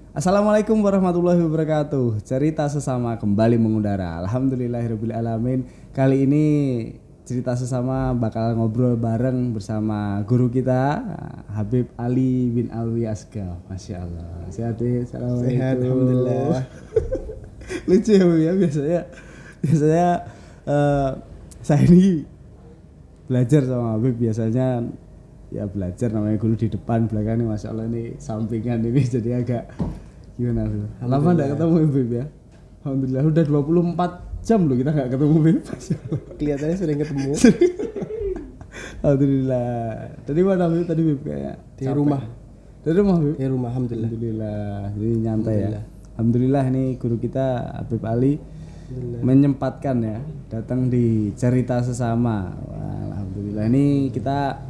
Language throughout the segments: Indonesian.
Assalamualaikum warahmatullahi wabarakatuh. Cerita sesama kembali mengudara. Alhamdulillahirabbil alamin. Kali ini cerita sesama bakal ngobrol bareng bersama guru kita Habib Ali bin Alwi Asgaf. Masya Allah. Sehat ya? Assalamualaikum. Sehat, alhamdulillah. Lucu ya biasanya saya ini belajar sama Habib biasanya ya belajar namanya guru di depan belakang ini Masya Allah ini sampingan ini jadi agak gimana tuh? Lama enggak ketemu Habib ya? Alhamdulillah udah 24 jam loh kita enggak ketemu Habib. Kelihatannya sering ketemu. Alhamdulillah. Tadi mana Habib? Tadi Habib kayak Di rumah. Dari rumah Habib? Di rumah, alhamdulillah. Alhamdulillah. Jadi nyantai ya. Alhamdulillah ini guru kita Habib Ali menyempatkan ya datang di cerita sesama. Wah, alhamdulillah ini kita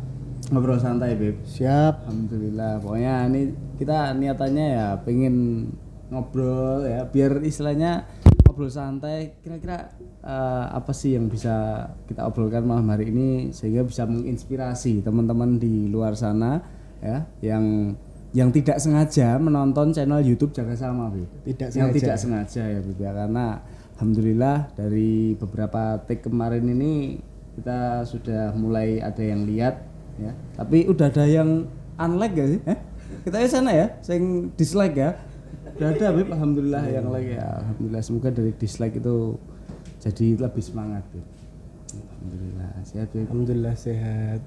ngobrol santai Beb. Siap. Alhamdulillah. Pokoknya ini kita niatannya ya pengen ngobrol ya biar istilahnya ngobrol santai. Kira-kira apa sih yang bisa kita obrolkan malam hari ini sehingga bisa menginspirasi teman-teman di luar sana ya yang tidak sengaja menonton channel YouTube Jaga Sama Beb. Yang tidak sengaja ya Beb ya karena alhamdulillah dari beberapa take kemarin ini kita sudah mulai ada yang lihat ya. Tapi udah ada yang unlike gak sih? Kita ke sana ya, sing dislike ya. Udah ada Beb, alhamdulillah yang like ya. Alhamdulillah semoga dari dislike itu jadi lebih semangat Beb. Alhamdulillah sehat Beb. Alhamdulillah sehat.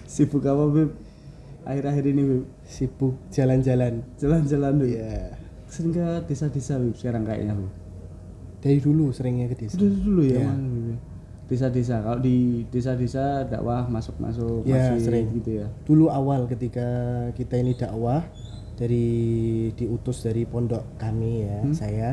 Sibuk apa Beb? Akhir-akhir ini Beb? Sibuk jalan-jalan. Jalan-jalan Beb. Iya. Sering ke desa-desa Beb sekarang kayaknya Beb. Dari dulu seringnya ke desa. Dulu ya. Ya. Desa-desa. Kalau di desa-desa dakwah masuk-masuk Ya, masjid sering gitu ya. Dulu awal ketika kita ini dakwah diutus dari pondok kami ya, saya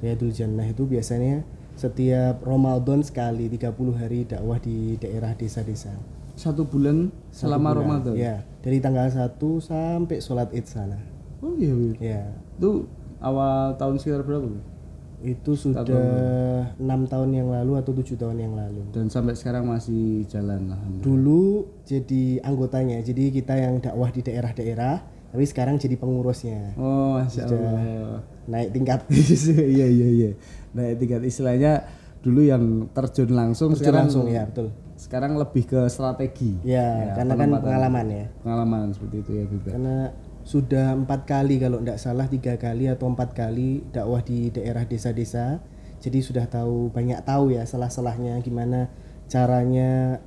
Riyadul Jannah itu biasanya setiap Ramadan sekali 30 hari dakwah di daerah desa-desa. 1 bulan selama Ramadan. Ya, dari tanggal 1 sampai sholat Id sana. Oh iya Beb. Ya. Itu awal tahun sekitar berapa Beb? Itu sudah 6 tahun yang lalu atau 7 tahun yang lalu. Dan sampai sekarang masih jalan alhamdulillah. Dulu jadi anggotanya, jadi kita yang dakwah di daerah-daerah, tapi sekarang jadi pengurusnya. Oh Masya Sudah Allah. naik tingkat. Iya. Naik tingkat istilahnya dulu yang terjun langsung sekarang langsung ya, betul. Sekarang lebih ke strategi. Ya, karena kan pengalaman ya. Pengalaman seperti itu ya Beb. Karena sudah 4 kali kalau tidak salah 3 kali atau 4 kali dakwah di daerah desa-desa. Jadi sudah banyak tahu ya salah-salahnya gimana caranya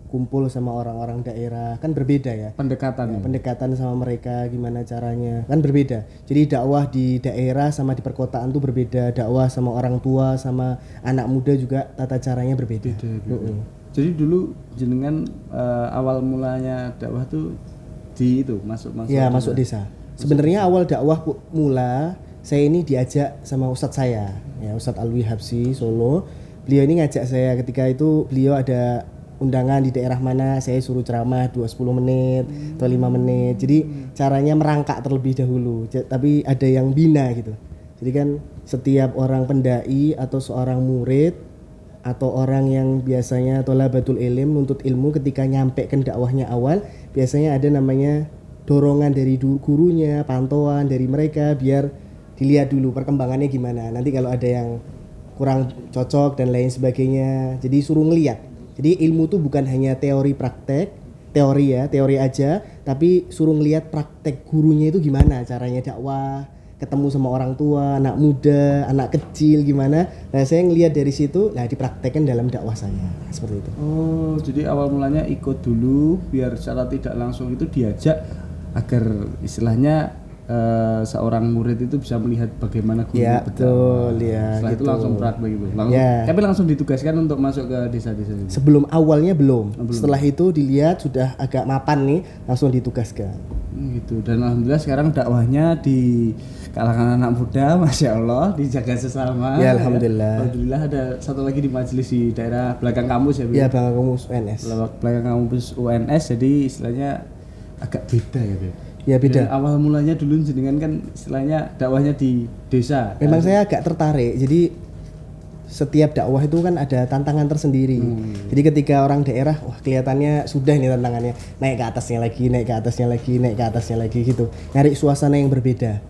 kumpul sama orang-orang daerah, kan berbeda ya. Pendekatan. Ya, pendekatan sama mereka gimana caranya, kan berbeda. Jadi dakwah di daerah sama di perkotaan tuh berbeda. Dakwah sama orang tua sama anak muda juga tata caranya berbeda. Jadi dulu jenengan awal mulanya dakwah tuh di itu masuk Ya, masuk desa. Sebenarnya awal dakwah mula saya ini diajak sama ustadz saya, ya Ustadz Alwi Habsi Solo. Beliau ini ngajak saya ketika itu beliau ada undangan di daerah mana, saya suruh ceramah 10 menit atau 5 menit. Jadi caranya merangkak terlebih dahulu, tapi ada yang bina gitu. Jadi kan setiap orang pendai atau seorang murid atau orang yang biasanya thalabatul ilm nuntut ilmu ketika nyampe ke dakwahnya awal biasanya ada namanya dorongan dari gurunya, pantauan dari mereka biar dilihat dulu perkembangannya gimana. Nanti kalau ada yang kurang cocok dan lain sebagainya, jadi suruh ngeliat. Jadi ilmu tuh bukan hanya teori praktek, teori aja, tapi suruh ngeliat praktek gurunya itu gimana caranya dakwah, ketemu sama orang tua, anak muda, anak kecil gimana. Nah, saya ngelihat dari situ, nah dipraktekkan dalam dakwah saya. Seperti itu. Oh, jadi awal mulanya ikut dulu biar secara tidak langsung itu diajak agar istilahnya seorang murid itu bisa melihat bagaimana guru ya, betul ya. Setelah gitu. itu langsung praktek gitu. Tapi langsung ditugaskan untuk masuk ke desa-desa itu. Sebelum awalnya belum. Setelah itu dilihat sudah agak mapan nih, langsung ditugaskan. Gitu. Dan alhamdulillah sekarang dakwahnya di kalangan anak muda, masya Allah, dijaga sesama. Ya, alhamdulillah. Ya. Alhamdulillah ada satu lagi di majelis di daerah belakang kampus ya. Iya, belakang kampus UNS. Belakang kampus UNS, jadi istilahnya agak beda ya, Beb. Ya beda. Dan awal mulanya dulu jenengan kan istilahnya dakwahnya di desa. Memang saya agak tertarik. Jadi setiap dakwah itu kan ada tantangan tersendiri. Jadi ketika orang daerah, wah kelihatannya sudah nih tantangannya, naik ke atasnya lagi, naik ke atasnya lagi, naik ke atasnya lagi gitu. Nyari suasana yang berbeda.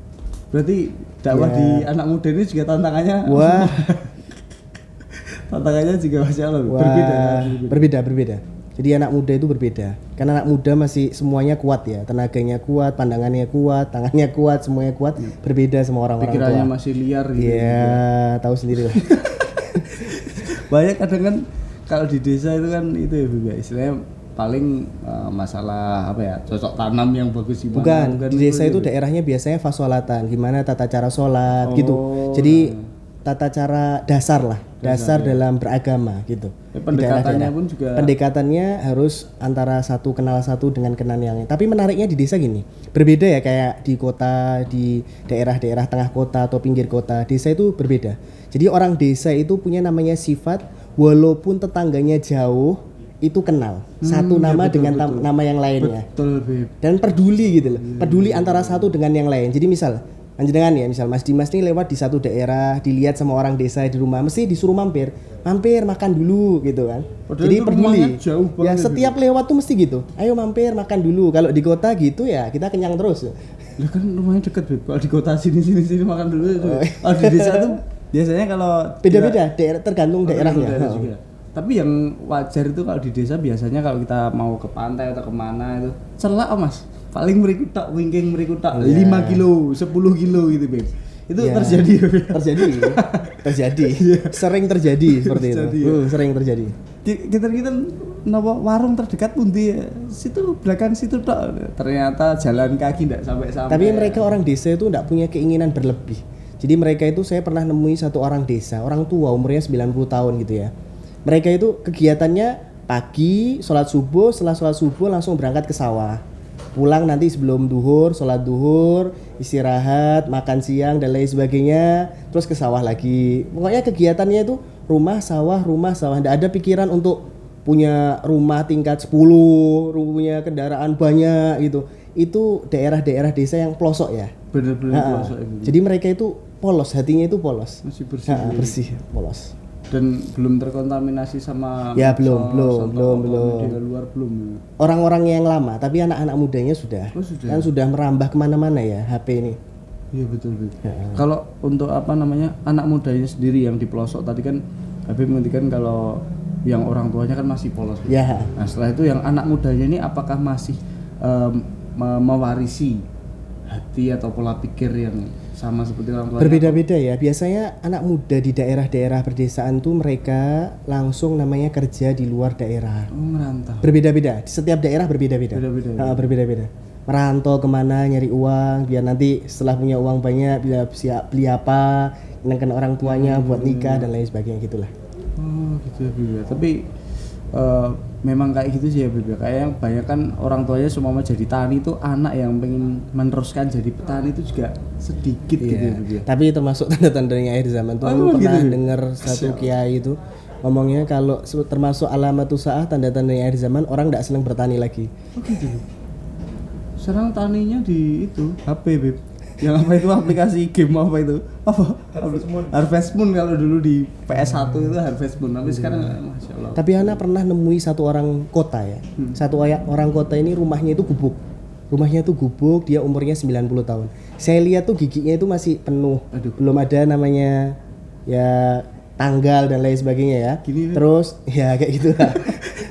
Berarti dakwah Ya. di anak muda ini juga tantangannya Wah, tantangannya juga Masya Allah wah, berbeda. Jadi anak muda itu berbeda. Karena anak muda masih semuanya kuat ya, tenaganya kuat, pandangannya kuat, tangannya kuat, semuanya kuat. Berbeda sama orang-orang tua. Pikirannya masih liar gitu. Iya, tahu sendiri lah. Banyak kadang kan kalau di desa itu kan itu ya Bib, ya, istilahnya paling masalah apa ya, cocok tanam yang bagus gimana. Bukan, di desa itu Bib. daerahnya biasanya fasolatan, gimana tata cara sholat gitu. Oh, Jadi tata cara dasar lah, dasar dalam beragama gitu. Ya, Di pendekatannya daerah-daerah. pun juga Pendekatannya harus antara satu kenal satu dengan kenal yang lain. Tapi menariknya di desa gini, berbeda ya kayak di kota, di daerah-daerah tengah kota atau pinggir kota. Desa itu berbeda. Jadi orang desa itu punya namanya sifat, walaupun tetangganya jauh itu kenal satu nama dengan nama yang lainnya. betul Bib. Dan peduli gitu loh, peduli antara satu dengan yang lain. Jadi misal panjenengan ya, misal Mas Dimas nih lewat di satu daerah, dilihat sama orang desa di rumah, mesti disuruh mampir makan dulu gitu kan. Padahal Jadi itu peduli. rumahnya jauh Ya banget setiap lewat tuh mesti gitu. Ayo mampir makan dulu. Kalau di kota gitu ya kita kenyang terus. Lah kan rumahnya deket Bib. Kalau di kota sini makan dulu itu. Kalau di desa tuh biasanya kalau Beda-beda daerah tergantung daerahnya. daerah juga. Tapi yang wajar itu kalau di desa biasanya kalau kita mau ke pantai atau kemana itu celak oh Mas. Paling meriku tak wingking meriku tak 5 kilo, 10 kilo gitu Beb. Itu Ya. terjadi ya, Beb. Terjadi, sering terjadi seperti itu. Terjadi, ya. Sering terjadi. Kita napa warung terdekat pun di situ belakang situ tok. Ternyata jalan kaki enggak sampai-sampai. Tapi mereka orang desa itu enggak punya keinginan berlebih. Jadi mereka itu saya pernah nemui satu orang desa, orang tua umurnya 90 tahun gitu ya. Mereka itu kegiatannya pagi, sholat subuh, setelah sholat subuh langsung berangkat ke sawah. Pulang nanti sebelum duhur, sholat duhur, istirahat, makan siang dan lain sebagainya, terus ke sawah lagi. Pokoknya kegiatannya itu rumah, sawah. Nggak ada pikiran untuk punya rumah tingkat 10, punya kendaraan banyak gitu. Itu daerah-daerah desa yang pelosok ya. bener-bener Ha-ha. pelosok itu. Jadi mereka itu polos, hatinya itu polos. Masih bersih. Ha-ha, bersih, polos. Dan belum terkontaminasi sama Ya, medsos belum, atau belum. media luar belum. Orang-orang yang lama, tapi anak-anak mudanya sudah. Oh, sudah. Kan sudah merambah kemana-mana ya HP ini. Iya betul. Kalau untuk apa namanya anak mudanya sendiri yang di pelosok tadi kan Habib menghentikan kalau yang orang tuanya kan masih polos. Bib. Ya, Nah setelah itu yang anak mudanya ini apakah masih mewarisi hati atau pola pikir yang sama seperti orang tuanya? berbeda-beda ya. Biasanya anak muda di daerah-daerah pedesaan tuh mereka langsung namanya kerja di luar daerah. Oh, merantau. Berbeda-beda. Di setiap daerah berbeda-beda. Beda-beda, ya? Berbeda-beda. Merantau kemana nyari uang biar nanti setelah punya uang banyak bisa siap beli apa, nyenengkan orang tuanya buat nikah dan lain sebagainya gitulah. Oh gitu ya Bib ya. Tapi memang kayak gitu sih ya Bib ya. Kayak yang banyak kan orang tuanya semua jadi tani itu anak yang pengen meneruskan jadi petani itu juga sedikit gitu ya Bib ya. Tapi termasuk tanda-tandanya akhir zaman tuh Oh, aku pernah gitu. dengar satu kiai itu ngomongnya kalau termasuk alamatus saah tanda-tandanya akhir zaman orang tidak senang bertani lagi. Oh gitu. Sekarang taninya di itu HP Bib. Yang apa itu aplikasi game apa itu? Apa? Harvest Moon kalau dulu di PS1 itu Harvest Moon. Tapi sekarang Masya Allah. Tapi Ana pernah nemui satu orang kota ya. Satu orang kota ini rumahnya itu gubuk. Rumahnya itu gubuk, dia umurnya 90 tahun. Saya lihat tuh giginya itu masih penuh. Aduh. Belum ada namanya ya tanggal dan lain sebagainya ya. Gini, Terus ya kayak gitu lah.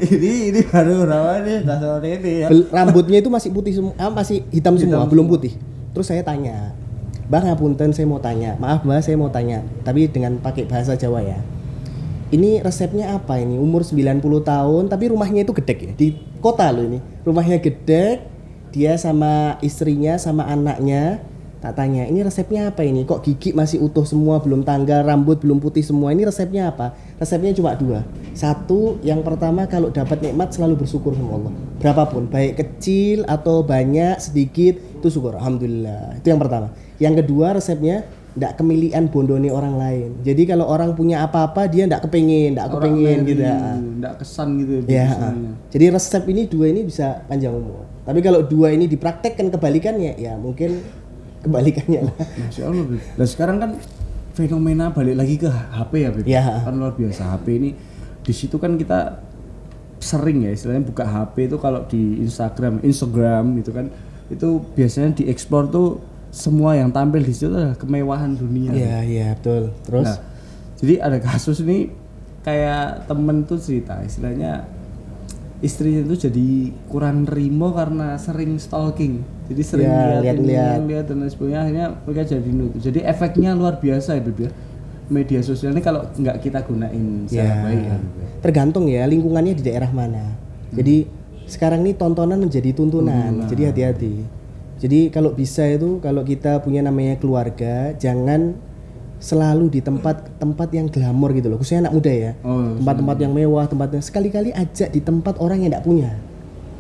ini baru rawan nih dasar ini ya. Rambutnya itu masih putih semua, masih hitam semua, belum putih. Terus saya tanya, Bang ngapunten saya mau tanya, maaf Mbak saya mau tanya, tapi dengan pakai bahasa Jawa ya. Ini resepnya apa ini? Umur 90 tahun, tapi rumahnya itu gedek ya, di kota loh ini. Rumahnya gedek, dia sama istrinya, sama anaknya. Tak tanya, ini resepnya apa ini? Kok gigi masih utuh semua, belum tanggal, rambut belum putih semua. Ini resepnya apa? Resepnya cuma 2. Satu, yang pertama kalau dapat nikmat selalu bersyukur sama Allah. Berapapun, baik kecil atau banyak, sedikit, itu syukur. Alhamdulillah. Itu yang pertama. Yang kedua resepnya, ndak kemilian bondone orang lain. Jadi kalau orang punya apa-apa, dia ndak kepengin gitu. Nggak kesan gitu Ya, bisnisnya. jadi resep ini 2 ini bisa panjang umur. Tapi kalau 2 ini dipraktekkan kebalikannya, ya mungkin kebalikannya lah. Masya Allah Bib. Dan sekarang kan fenomena balik lagi ke HP ya Bib. Ya. Kan luar biasa HP ini di situ kan kita sering ya istilahnya buka HP itu kalau di Instagram gitu kan itu biasanya dieksplor tuh semua yang tampil di situ adalah kemewahan dunia. Iya, betul. Terus Nah, jadi ada kasus ini kayak temen tuh cerita, istilahnya istrinya tuh jadi kurang nerimo karena sering stalking. Jadi sering lihat dan lain sebagainya, akhirnya mereka jadi nutup. Jadi efeknya luar biasa ya, Beb ya. Media sosial ini kalau nggak kita gunain secara baik ya, Beb. Tergantung ya lingkungannya di daerah mana. Jadi sekarang ini tontonan menjadi tuntunan. Jadi hati-hati. Jadi kalau bisa itu kalau kita punya namanya keluarga, jangan selalu di tempat-tempat yang glamor gitu loh. Khususnya anak muda ya. Tempat-tempat yang mewah, tempat yang sekali-kali ajak di tempat orang yang tidak punya.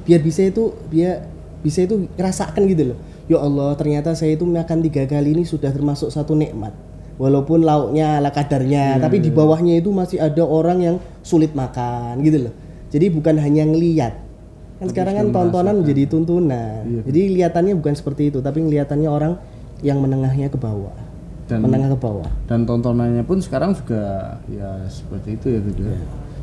Biar bisa itu ngerasakan gitu loh. Ya Allah, ternyata saya itu makan 3 kali ini sudah termasuk satu nikmat. Walaupun lauknya ala kadarnya, tapi di bawahnya itu masih ada orang yang sulit makan gitu loh. Jadi bukan hanya ngeliat. Kan sekarang kan tontonan menjadi tuntunan. Jadi kelihatannya bukan seperti itu, tapi kelihatannya orang yang menengahnya ke bawah. Menengah ke bawah. Dan tontonannya pun sekarang juga ya seperti itu ya, Beb.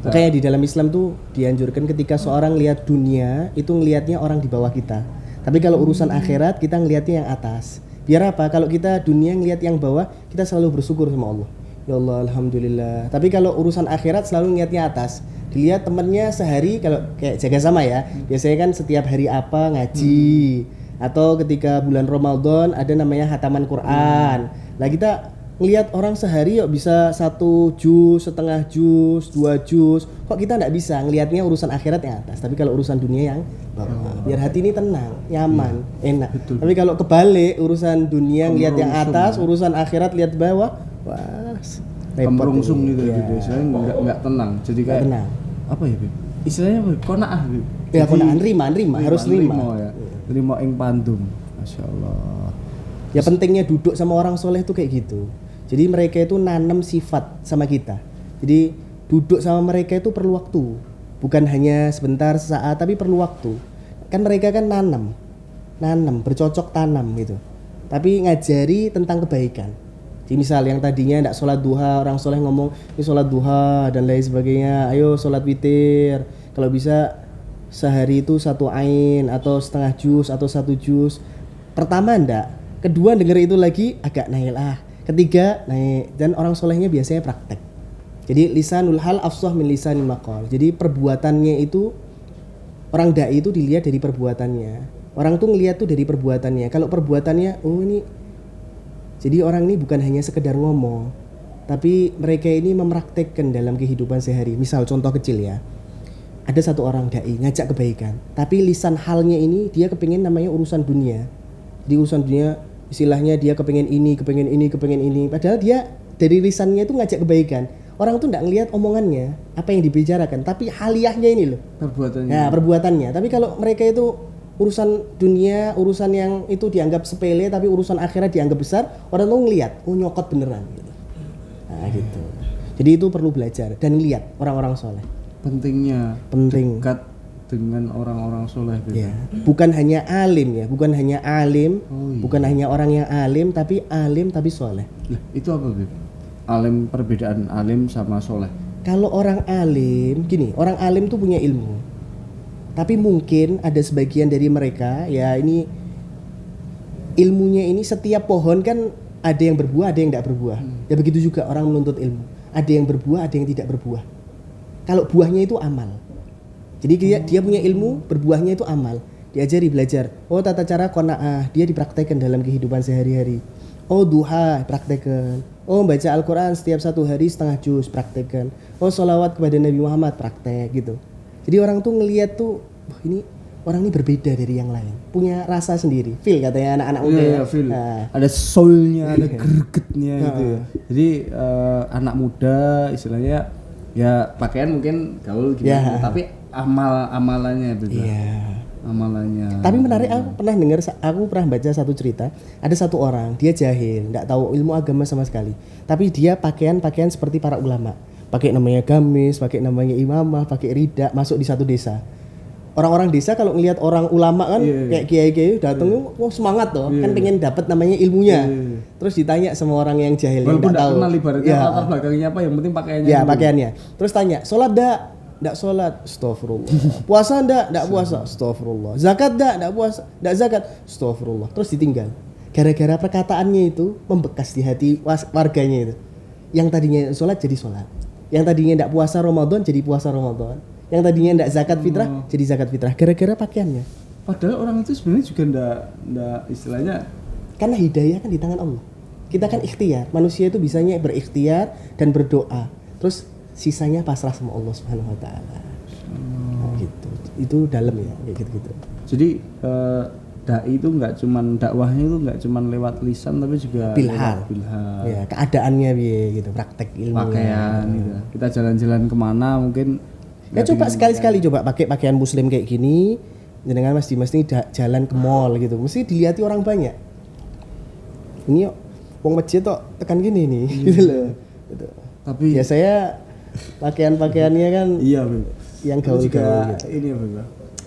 Makanya di dalam Islam tuh dianjurkan ketika seorang lihat dunia itu ngelihatnya orang di bawah kita. Tapi kalau urusan akhirat kita ngelihatnya yang atas. Biar apa? Kalau kita dunia ngelihat yang bawah, kita selalu bersyukur sama Allah. Ya Allah, alhamdulillah. Tapi kalau urusan akhirat selalu ngelihatnya atas. Dilihat temennya sehari kalau kayak jaga sama ya. Biasanya kan setiap hari apa ngaji. Atau ketika bulan Ramadan ada namanya hataman Quran. Lah kita ngelihat orang sehari yuk bisa 1 juz, setengah juz, 2 juz. Kok kita nggak bisa ngelihatnya urusan akhirat yang atas, tapi kalau urusan dunia yang bawah. Biar hati ini tenang, nyaman, enak. Betul. Tapi kalau kebalik urusan dunia ngelihat yang atas, urusan akhirat lihat bawah, wah kemerungsung gitu ya. Biasanya nggak tenang. Jadi kayak tenang. Apa ya, Beb? Istilahnya apa? Qanaah, Beb. Ya, qanaah, nerima, harus nerima. Ya. Nerima ing pandum. Masya Allah. Ya pentingnya duduk sama orang soleh itu kayak gitu. Jadi mereka itu nanam sifat sama kita. Jadi duduk sama mereka itu perlu waktu. Bukan hanya sebentar sesaat, tapi perlu waktu. Kan mereka kan nanam, bercocok tanam gitu. Tapi ngajari tentang kebaikan. Jadi misal yang tadinya tidak sholat duha, orang soleh ngomong ini sholat duha dan lain sebagainya. Ayo sholat witir. Kalau bisa sehari itu 1 ain atau setengah juz atau 1 juz. Pertama enggak, kedua denger itu lagi agak naik lah. Ketiga naik, dan orang solehnya biasanya praktek. Jadi lisanul hal afsah min lisanil maqal. Jadi perbuatannya itu orang dai itu dilihat dari perbuatannya. Orang tuh ngelihat tuh dari perbuatannya. Kalau perbuatannya ini jadi orang ini bukan hanya sekedar ngomong, tapi mereka ini mempraktekkan dalam kehidupan sehari. Misal contoh kecil ya. Ada satu orang dai ngajak kebaikan, tapi lisan halnya ini dia kepingin namanya urusan dunia. Di urusan dunia istilahnya dia kepingin ini. Padahal dia dari lisannya itu ngajak kebaikan. Orang tuh enggak ngelihat omongannya, apa yang dibicarakan, tapi haliyahnya ini loh. Perbuatannya. Nah, perbuatannya. Tapi kalau mereka itu urusan dunia, urusan yang itu dianggap sepele, tapi urusan akhirat dianggap besar, orang tuh ngelihat, nyokot beneran gitu. Nah, gitu. Jadi itu perlu belajar dan lihat orang-orang soleh. Penting dekat dengan orang-orang soleh gitu. Ya. Bukan hanya alim ya, bukan hanya orang yang alim tapi soleh. Lah, itu apa, Beb? Alim, perbedaan alim sama soleh. Kalau orang alim, gini, orang alim tuh punya ilmu. Tapi mungkin ada sebagian dari mereka ya ini ilmunya ini setiap pohon kan ada yang berbuah, ada yang tidak berbuah. Ya begitu juga orang menuntut ilmu. Ada yang berbuah, ada yang tidak berbuah. Kalau buahnya itu amal. Jadi dia punya ilmu, berbuahnya itu amal. Diajari belajar. Oh, tata cara qanaah, dia dipraktekkan dalam kehidupan sehari-hari. Oh, duha, praktekkan. Oh, baca Al-Quran setiap 1 hari setengah juz, praktekkan. Oh, sholawat kepada Nabi Muhammad, praktek gitu. Jadi orang tuh ngelihat tuh, ini orang ini berbeda dari yang lain. Punya rasa sendiri. Feel katanya anak-anak muda. Iya, feel. Nah. Ada soulnya, ada gregetnya gitu ya. Jadi anak muda istilahnya ya pakaian mungkin gaul gimana, tapi amalannya beda. Amalannya. Tapi menarik, aku pernah baca satu cerita. Ada satu orang, dia jahil, enggak tahu ilmu agama sama sekali. Tapi dia pakaian seperti para ulama. Pakai namanya gamis, pakai namanya imamah, pakai rida, masuk di satu desa. Orang-orang desa kalau ngelihat orang ulama kan kayak kiai-kiai datang, wah semangat toh, kan pengen dapat namanya ilmunya. Terus ditanya sama orang yang jahil yang enggak tahu. Kenal ibaratnya latar belakangnya apa, yang penting pakaiannya. Ya, pakaiannya. Terus tanya, "Salat enggak salat?" Astagfirullah. Puasa enggak puasa? Astagfirullah. Zakat enggak puasa, enggak zakat. Astagfirullah. Terus ditinggal. gara-gara perkataannya itu membekas di hati warganya itu. Yang tadinya sholat jadi sholat, yang tadinya tidak puasa Ramadan jadi puasa Ramadan, yang tadinya tidak zakat fitrah jadi zakat fitrah, gara-gara pakaiannya. Padahal orang itu sebenarnya juga ndak istilahnya, Karena hidayah kan di tangan Allah. Kita kan ikhtiar, manusia itu bisanya berikhtiar dan berdoa, terus sisanya pasrah sama Allah Subhanahu Wa Taala. Nah, gitu. Itu dalam ya, kayak gitu-gitu. jadi dai itu nggak cuman dakwahnya itu nggak cuman lewat lisan tapi juga Bilhal. lewat bilhal, Ya, keadaannya biye gitu, praktek ilmu. pakaian gitu. Kita jalan-jalan kemana mungkin Ya coba sekali-sekali coba pakai pakaian muslim kayak gini, jangan mesti jalan ke mall gitu, mesti dilihat orang banyak. Ini yuk, wong masjid tok tekan gini nih, gitu loh. Gitu. tapi Ya saya pakaian-pakaiannya kan iya Beb. yang Itu juga gaul-gaul gitu. ini ya Beb,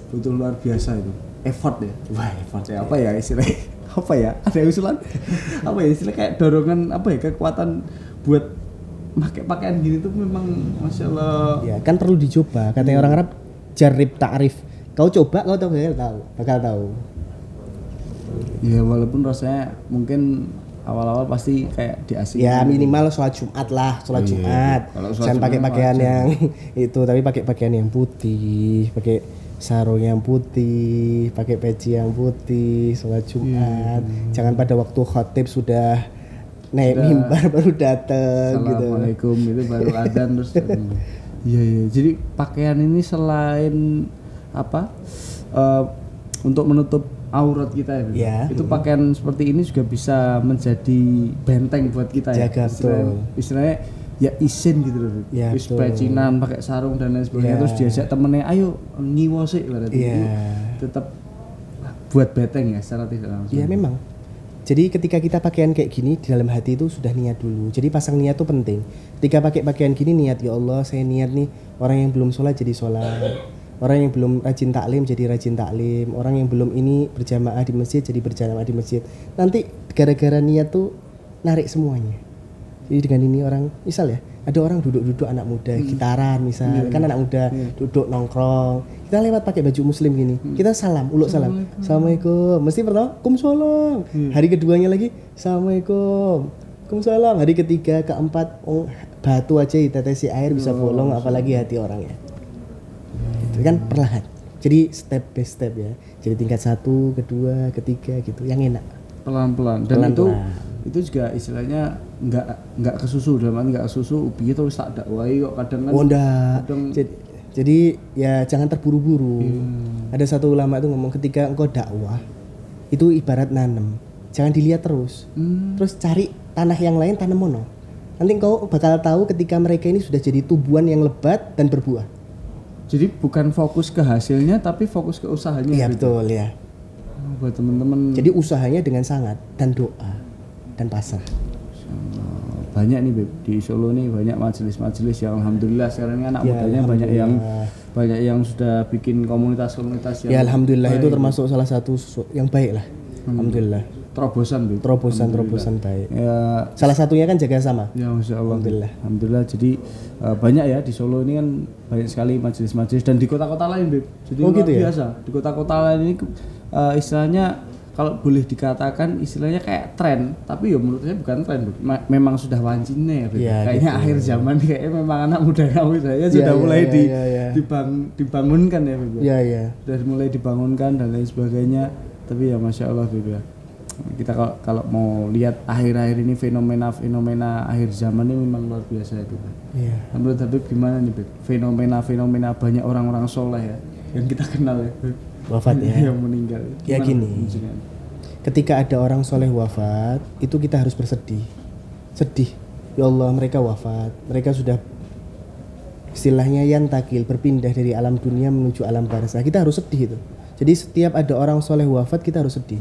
butuh luar biasa itu effort ya. Wah effort ya, apa ya istilahnya apa ya, ada usulan apa ya istilahnya, kayak dorongan apa ya, kekuatan buat pakai pakaian gini tuh memang masya Allah. Ya kan perlu dicoba, katanya orang Arab jarib ta'rif. Kau coba kau bakal tahu. Ya walaupun rasanya mungkin awal-awal pasti kayak diasingkan. Ya minimal sholat Jumat lah, sholat Oh, iya. Jumat. Kalau sholat Jangan pakai Jumat pakaian wajar. yang itu, tapi pakai pakaian yang putih, pakai sarung yang putih, pakai peci yang putih, sholat Jumat. Jangan pada waktu khotib sudah naik Sudah. mimbar baru datang gitu. Assalamualaikum itu baru adzan terus. Iya iya. Jadi pakaian ini selain apa untuk menutup aurat kita ya, Beb. Ya. Itu pakaian seperti ini juga bisa menjadi benteng buat kita ya. Jaga, Istilahnya ya isin gitu loh. Beb. Ya, Wis betul. pecinan pakai sarung dan lain sebagainya, Ya. terus diajak temennya ayo ngiwo sih berarti Iya. itu tetap buat benteng ya secara tidak langsung. Iya memang. Jadi ketika kita pakaian kayak gini di dalam hati itu sudah niat dulu. Jadi pasang niat itu penting. Ketika pakai pakaian gini niat, ya Allah saya niat nih orang yang belum sholat jadi sholat, orang yang belum rajin taklim jadi rajin taklim, orang yang belum ini berjamaah di masjid jadi berjamaah di masjid. Nanti gara-gara niat tuh narik semuanya. Jadi dengan ini orang, misal ya, ada orang duduk-duduk anak muda, gitaran misal, kan anak muda duduk nongkrong. Kita lewat pakai baju muslim gini, kita salam, uluk salam. Assalamualaikum. Mesti pertama, Waalaikumsalam. Hari keduanya lagi, Assalamualaikum. Waalaikumsalam. Hari ketiga, keempat, batu aja ditetesi air bisa bolong, apalagi hati orangnya. Itu kan perlahan. Jadi step by step ya. Jadi tingkat 1, kedua, ketiga gitu, yang enak. Pelan-pelan dan Pelan-pelan. itu juga istilahnya nggak kesusu, dalam arti nggak kesusu ubi itu wis tak dakwai kok kadang kan. Oh enggak. kadang- Jadi ya jangan terburu-buru. Ada satu ulama itu ngomong ketika engkau dakwah itu ibarat nanam. Jangan dilihat terus. Terus cari tanah yang lain tanam mono. Nanti engkau bakal tahu ketika mereka ini sudah jadi tubuhan yang lebat dan berbuah. Jadi bukan fokus ke hasilnya tapi fokus ke usahanya. Iya gitu. betul ya. Buat teman-teman Jadi usahanya dengan sangat dan doa dan pasrah. banyak nih Beb, di Solo nih banyak majelis-majelis yang alhamdulillah sekarang ini anak Ya, mudanya alhamdulillah. banyak yang sudah bikin komunitas-komunitas yang Ya alhamdulillah itu baik. termasuk salah satu yang baik lah. Alhamdulillah. terobosan Beb. Terobosan baik. Ya Salah satunya kan jaga sama. ya Masya Allah. Alhamdulillah. Alhamdulillah. Jadi banyak ya di Solo ini kan banyak sekali majelis-majelis dan di kota-kota lain Beb. Jadi Oh, luar gitu ya? biasa. Di kota-kota lain ini istilahnya kalau boleh dikatakan istilahnya kayak tren, tapi ya menurut saya bukan tren Beb. Memang sudah wancinya ya Beb. Ya, Kayaknya gitu. akhir zaman kayaknya memang anak muda saya Ya, sudah ya, mulai ya. dibangunkan ya Beb. Iya iya. Sudah mulai dibangunkan dan lain sebagainya. Tapi ya Masya Allah Beb ya. Kita kalau mau lihat akhir-akhir ini fenomena akhir zaman ini memang luar biasa ya Beb. Iya. Menurut Habib gimana nih Beb? Fenomena banyak orang-orang soleh ya yang kita kenal ya Beb. Wafat ya. Yang meninggal. Ya, Gimana gini. maksudnya? Ketika ada orang soleh wafat, itu kita harus bersedih. Sedih. Ya Allah, mereka wafat. Mereka sudah istilahnya yantakil, berpindah dari alam dunia menuju alam barzah. Kita harus sedih itu. Jadi setiap ada orang soleh wafat, kita harus sedih.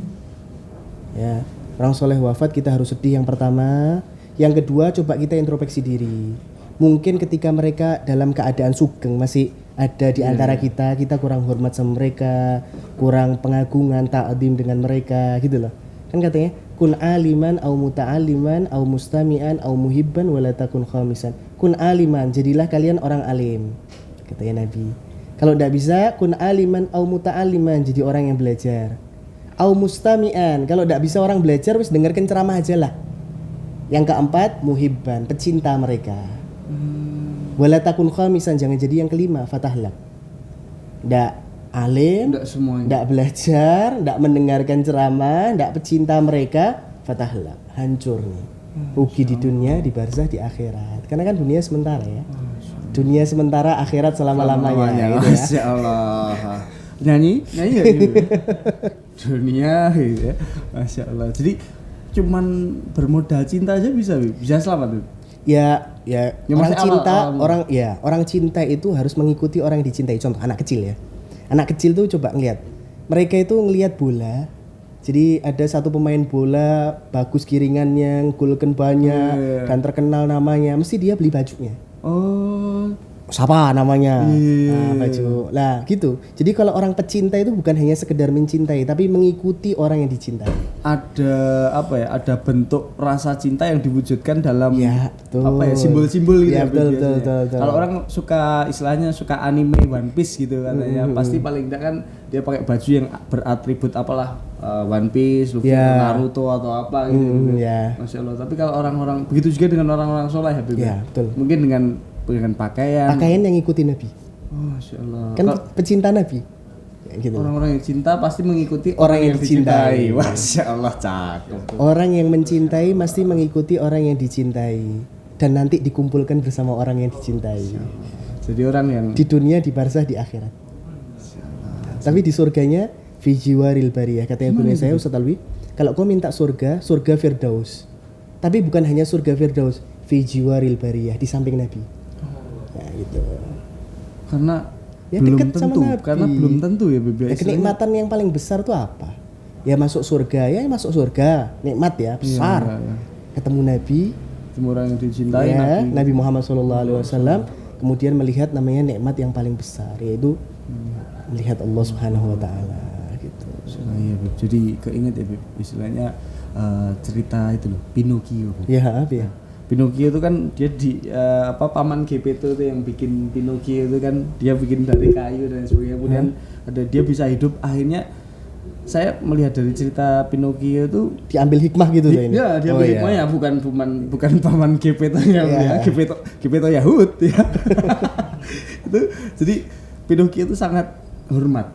Ya, orang soleh wafat kita harus sedih yang pertama. Yang kedua, coba kita introspeksi diri. Mungkin ketika mereka dalam keadaan sugeng masih ada di antara kita kurang hormat sama mereka, kurang pengagungan, ta'zim dengan mereka gitu loh. Kan katanya kun aliman au muta'aliman au mustami'an au muhibban wala takun khamisan. Kun aliman, jadilah kalian orang alim. Katanya Nabi. Kalau tidak bisa kun aliman au muta'aliman, jadi orang yang belajar. Au mustami'an. Kalau tidak bisa orang belajar, wis dengarkan ceramah aja lah. Yang keempat, muhibban, pecinta mereka. Wala takun khamisan, jangan jadi yang kelima, fatahlak. Ndak alim, Enggak semuanya. ndak belajar, ndak mendengarkan ceramah, ndak pecinta mereka, fatahlak. Hancur nih. Rugi di dunia, di barzah, di akhirat. Karena kan dunia sementara ya. Dunia sementara, akhirat selama-lamanya gitu ya. Masya Allah. Nyanyi ya gitu. Dunia gitu ya. Masya Allah. Jadi cuman bermodal cinta aja bisa selamat tuh. Ya orang masih cinta, awal. orang cinta itu harus mengikuti orang yang dicintai. Contoh anak kecil ya. Anak kecil tuh coba ngelihat. Mereka itu ngelihat bola. Jadi ada satu pemain bola bagus kiringannya, golken banyak dan terkenal namanya, mesti dia beli bajunya. Oh, Siapa namanya? Nah, baju. Lah gitu. Jadi kalau orang pecinta itu bukan hanya sekedar mencintai, tapi mengikuti orang yang dicintai. ada apa ya? Ada bentuk rasa cinta yang diwujudkan dalam Ya, betul. apa ya? Simbol-simbol gitu Ya, betul, biasanya. betul. Kalau orang suka istilahnya suka anime One Piece gitu katanya, pasti paling tidak kan dia pakai baju yang beratribut apalah One Piece, Luffy, Ya. Naruto atau apa gitu. Ya. Masya Allah. Tapi kalau orang-orang begitu juga dengan orang-orang soleh ya, Bib? Ya, betul. Mungkin dengan pakaian. Pakaian yang ngikuti Nabi. Oh, Masya Allah. Kan pecinta Nabi. Ya, gitu. Orang-orang yang cinta pasti mengikuti Orang yang dicintai. Masya Allah, cakep. Orang yang mencintai mesti mengikuti orang yang dicintai dan nanti dikumpulkan bersama orang yang dicintai. Jadi orang yang Di dunia, di barzah, di akhirat. Tapi di surganya fi jiwaril bariyah. Katanya guru saya Ustaz Alwi, kalau kau minta surga, surga Firdaus. Tapi bukan hanya surga Firdaus, fi jiwaril bariyah, di samping Nabi. Nah, gitu. karena Ya, belum dekat sama tentu, Nabi. karena belum tentu ya Beb. Ya, kenikmatan yang paling besar tuh apa? Ya masuk surga, ya masuk surga. Nikmat ya, besar. iya. Ketemu Nabi, Semua orang yang dicintai ya, Nabi. Nabi Muhammad SAW, kemudian melihat namanya nikmat yang paling besar, yaitu melihat Allah Subhanahu Wa Taala gitu. Nah, iya, Beb. Jadi keinget ya Beb, istilahnya cerita itu loh, Pinocchio. Beb. Ya, apa ya? Pinocchio itu kan dia di paman Geppetto itu yang bikin Pinocchio itu kan dia bikin dari kayu dan sebagainya. Kemudian ada dia bisa hidup. Akhirnya saya melihat dari cerita Pinocchio itu Diambil hikmah gitu tuh ini. ya dia Oh, bikin iya. ya bukan paman Geppetto yang Iya. ya, Geppetto Yahud ya. Itu jadi Pinocchio itu sangat hormat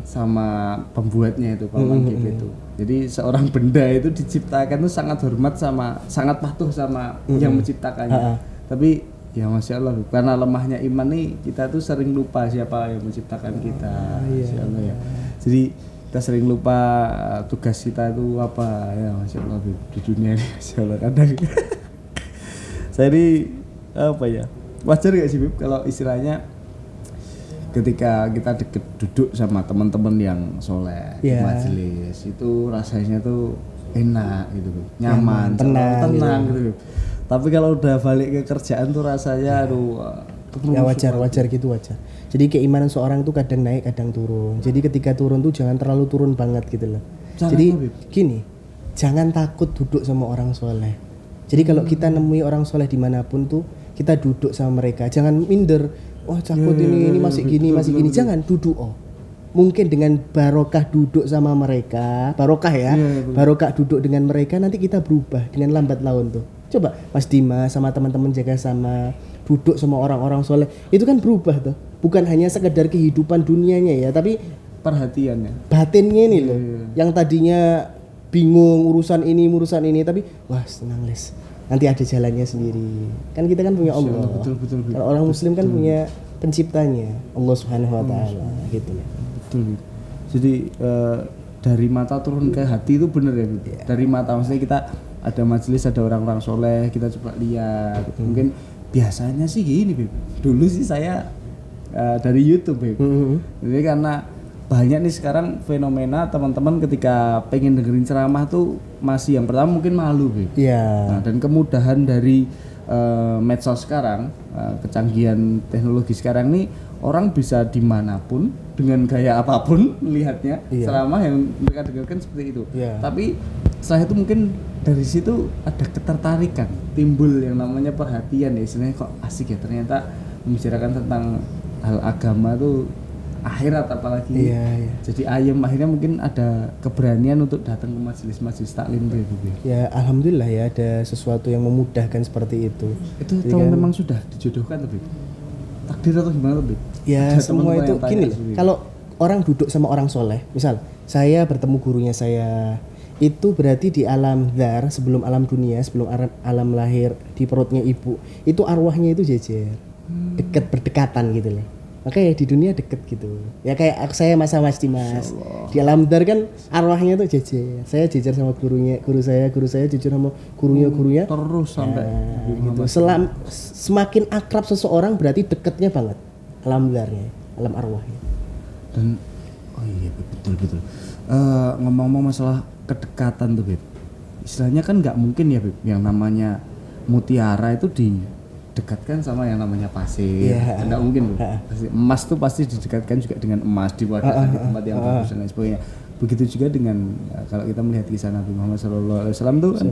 sama pembuatnya itu paman Geppetto. Jadi seorang benda itu diciptakan itu sangat hormat sama sangat patuh sama yang menciptakannya. Tapi ya Masya Allah, karena lemahnya iman nih kita tuh sering lupa siapa yang menciptakan kita. Masya Allah ya. Jadi kita sering lupa tugas kita itu apa ya Masya Allah di dunia ini. Masya Allah kadang saya ini apa ya, wajar gak sih Bib kalau istilahnya ketika kita duduk sama teman-teman yang soleh di Iya. majelis itu rasanya tuh enak gitu Bib. Nyaman, tenang gitu Bib. Tapi kalau udah balik ke kerjaan tuh rasanya aduh Ya wajar gitu wajar. Jadi keimanan seorang tuh kadang naik, kadang turun. Jadi ketika turun tuh jangan terlalu turun banget gitu loh. Jangan Jadi apa, Bib? gini, jangan takut duduk sama orang soleh. Jadi kalau kita nemui orang soleh dimanapun tuh kita duduk sama mereka. Jangan minder. Wah takut ini masih gini, masih gini. Jangan duduk Mungkin dengan barokah duduk sama mereka, barokah ya, barokah duduk dengan mereka nanti kita berubah dengan lambat laun tuh. Coba Mas Dimas sama teman-teman jaga sama duduk sama orang-orang soleh itu kan berubah tuh. Bukan hanya sekedar kehidupan dunianya ya, tapi perhatiannya. batinnya ini loh. Yang tadinya bingung urusan ini, tapi wah senang les. Nanti ada jalannya sendiri. Kan kita kan punya Allah. Betul. Kalau orang Muslim kan punya penciptanya, Allah Subhanahu Wa Taala, gitu loh. Betul. Bib. Jadi dari mata turun ke hati itu bener ya Bib? Dari mata maksudnya kita ada majelis, ada orang-orang soleh, kita coba lihat. Mungkin biasanya sih gini Bib. Dulu sih saya dari YouTube Bib. Jadi karena banyak nih sekarang fenomena teman-teman ketika pengen dengerin ceramah tuh masih yang pertama mungkin malu Bib. Iya. Nah, dan kemudahan dari medsos sekarang, kecanggihan teknologi sekarang nih orang bisa dimanapun dengan gaya apapun melihatnya ceramah yang mereka dengarkan seperti itu. Iya. Tapi setelah itu mungkin dari situ ada ketertarikan, timbul yang namanya perhatian ya, istilahnya kok asik ya ternyata membicarakan tentang hal agama tuh akhirat apalagi. Iya. Jadi ayem akhirnya mungkin ada keberanian untuk datang ke majelis-majelis taklim itu ya, Bib. Ya alhamdulillah ya ada sesuatu yang memudahkan seperti itu. Itu Jadi tahu kan- memang sudah dijodohkan tuh, Bib. Takdir atau gimana tuh, Bib? Ya Ada semua teman-teman itu yang tanya gini loh. seperti itu. Kalau orang duduk sama orang soleh, misal saya bertemu gurunya saya, itu berarti di alam dzar sebelum alam dunia, sebelum alam lahir di perutnya ibu, itu arwahnya itu jejer, dekat berdekatan gitu loh. Makanya di dunia deket gitu. Ya kayak saya Mas Dimas. Di alam dzar kan arwahnya tuh jejer. Saya jejer sama guru saya jejer sama gurunya. Terus sampai Gitu. Semakin akrab seseorang berarti deketnya banget alam dzarnya, alam arwahnya. Dan oh iya, Bib, betul. Ngomong-ngomong masalah kedekatan tuh, Bib. Istilahnya kan nggak mungkin ya, Bib, yang namanya mutiara itu didekatkan sama yang namanya pasir. Iya. Nggak mungkin, Bib. Pasti emas tuh pasti didekatkan juga dengan emas, diwadahkan di tempat yang bagus dan lain sebagainya. Begitu juga dengan kalau kita melihat kisah Nabi Muhammad SAW tuh kan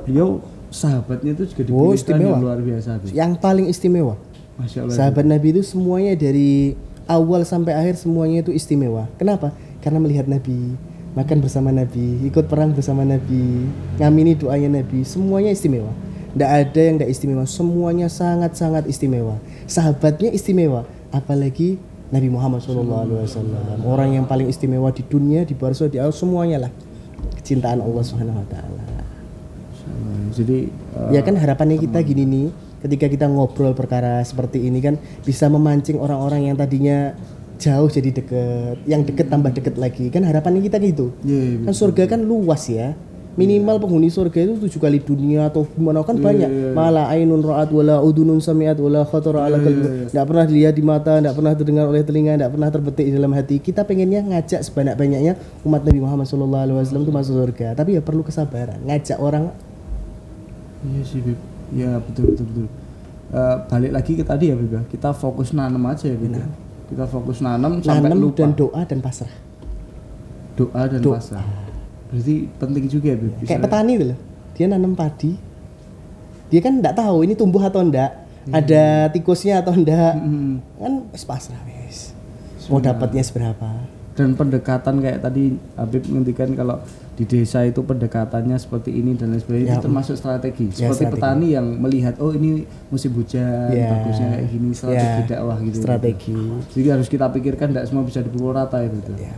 beliau sahabatnya itu juga diberikan istimewa. yang luar biasa, Bib. Yang paling istimewa. Masya Allah. Sahabat Nabi itu semuanya dari awal sampai akhir semuanya itu istimewa. Kenapa? Karena melihat Nabi, makan bersama Nabi, ikut perang bersama Nabi, ngamini doanya Nabi, semuanya istimewa. Tidak ada yang tidak istimewa, semuanya sangat-sangat istimewa. Sahabatnya istimewa, apalagi Nabi Muhammad SAW, orang yang paling istimewa di dunia, di bawah di alam, semuanya lah kecintaan Allah Subhanahu Wa Taala. Jadi Ya kan harapannya kita gini nih, ketika kita ngobrol perkara seperti ini kan bisa memancing orang-orang yang tadinya jauh jadi deket, yang deket tambah deket lagi. Kan harapannya kita gitu. Iya, Kan surga kan luas ya. Minimal penghuni surga itu 7 kali dunia atau gimana kan banyak. Malah ainun ra'at wala udunun sami'at wala khatara ala qalbi. Enggak pernah dilihat di mata, enggak pernah terdengar oleh telinga, enggak pernah terbetik di dalam hati. Kita pengennya ngajak sebanyak-banyaknya umat Nabi Muhammad SAW itu masuk surga. Tapi ya perlu kesabaran. Ngajak orang. Iya sih, Bib. Ya betul. Balik lagi ke tadi ya, Bib. Kita fokus nanam aja ya, Bib. Kita fokus nanam sampai Nanam lupa. dan doa dan pasrah. Doa dan pasrah. Berarti penting juga ya, Bib. Kayak petani itu loh. Dia nanam padi. Dia kan enggak tahu ini tumbuh atau enggak, ada tikusnya atau enggak. Kan pasrah wes. Mau dapatnya seberapa? Dan pendekatan kayak tadi Habib ngendikan kalau di desa itu pendekatannya seperti ini dan lain sebagainya, itu termasuk strategi. Seperti strategi. petani yang melihat oh ini musim hujan, bagusnya kayak gini, strategi dakwah gitu. Strategi. Jadi harus kita pikirkan tidak semua bisa dipukul rata itu. Ya,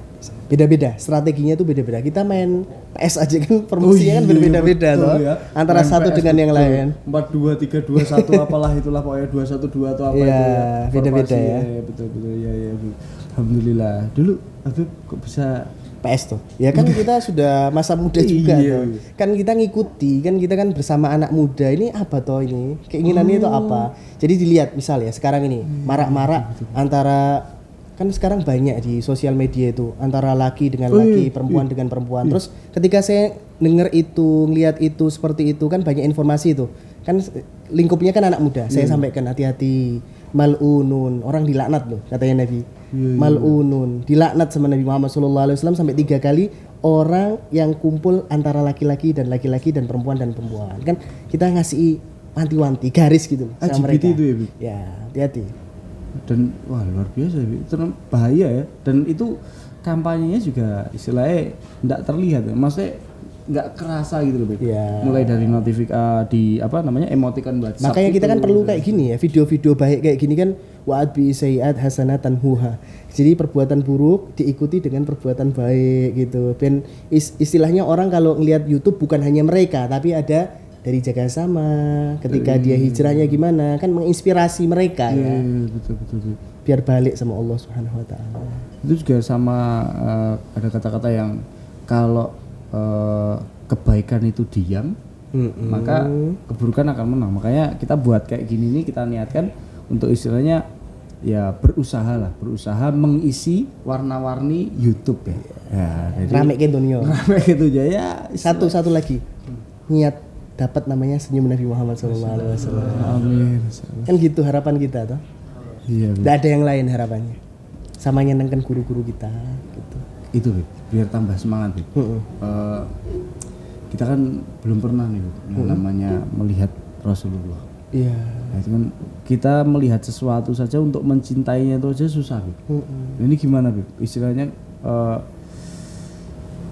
beda-beda. Strateginya tuh beda-beda. Kita main PS aja kan promosinya kan berbeda-beda betul loh. ya. Antara Main satu PS dengan yang betul. lain. 4-2-3-2-1 apalah itulah pokoknya 2-1-2 atau apa Iya, itu ya. beda-beda Formasi, ya. Betul ya. Alhamdulillah. Dulu Habib kok bisa PS tuh. Ya kan kita sudah masa muda juga Iya. tuh. Kan kita ngikuti, kan kita kan bersama anak muda. Ini apa toh ini? Keinginannya itu apa? Jadi dilihat misal ya sekarang ini marak-marak antara kan sekarang banyak di sosial media itu antara laki dengan laki, perempuan dengan perempuan. Terus ketika saya dengar itu, ngelihat itu seperti itu kan banyak informasi itu. Kan lingkupnya kan anak muda. Saya sampaikan hati-hati. Mal'unun, orang dilaknat loh katanya Nabi. Mal'unun, dilaknat sama Nabi Muhammad SAW sampai 3 kali orang yang kumpul antara laki-laki dan perempuan dan perempuan. Kan kita ngasih wanti-wanti garis gitu loh sama LGBT mereka. itu ya, Bi? Ya, hati-hati. Dan wah luar biasa ya, Bi. Itu bahaya ya. Dan itu kampanyenya juga istilahnya tidak terlihat ya. Maksudnya nggak kerasa gitu loh, Beb. Iya. Mulai dari notifikasi di apa namanya emoticon WhatsApp. Makanya kita itu. kan perlu kayak gini ya, video-video baik kayak gini kan wa'ad bi sayyi'at hasanatan huha. Jadi perbuatan buruk diikuti dengan perbuatan baik gitu. Dan istilahnya orang kalau ngelihat YouTube bukan hanya mereka, tapi ada dari Jaga Sama, ketika dia hijrahnya gimana, kan menginspirasi mereka ya. Iya, betul. Biar balik sama Allah Subhanahu wa taala. Itu juga sama ada kata-kata yang kalau kebaikan itu diam, maka keburukan akan menang. Makanya kita buat kayak gini nih, kita niatkan untuk istilahnya ya berusaha mengisi warna-warni YouTube ya. Ya, jadi Rame kentonyo. rame gitu aja ya. Satu lagi. Niat dapat namanya senyum Nabi Muhammad SAW. Amin. Kan gitu harapan kita toh. Iya. Tidak ada yang lain harapannya. Sama nyenengkan guru-guru kita gitu. Itu Beb, biar tambah semangat Beb. Kita kan belum pernah nih Beb, yang namanya melihat Rasulullah. Iya. Nah, cuman kita melihat sesuatu saja untuk mencintainya itu aja susah, Bib. Ini gimana, Bib? Istilahnya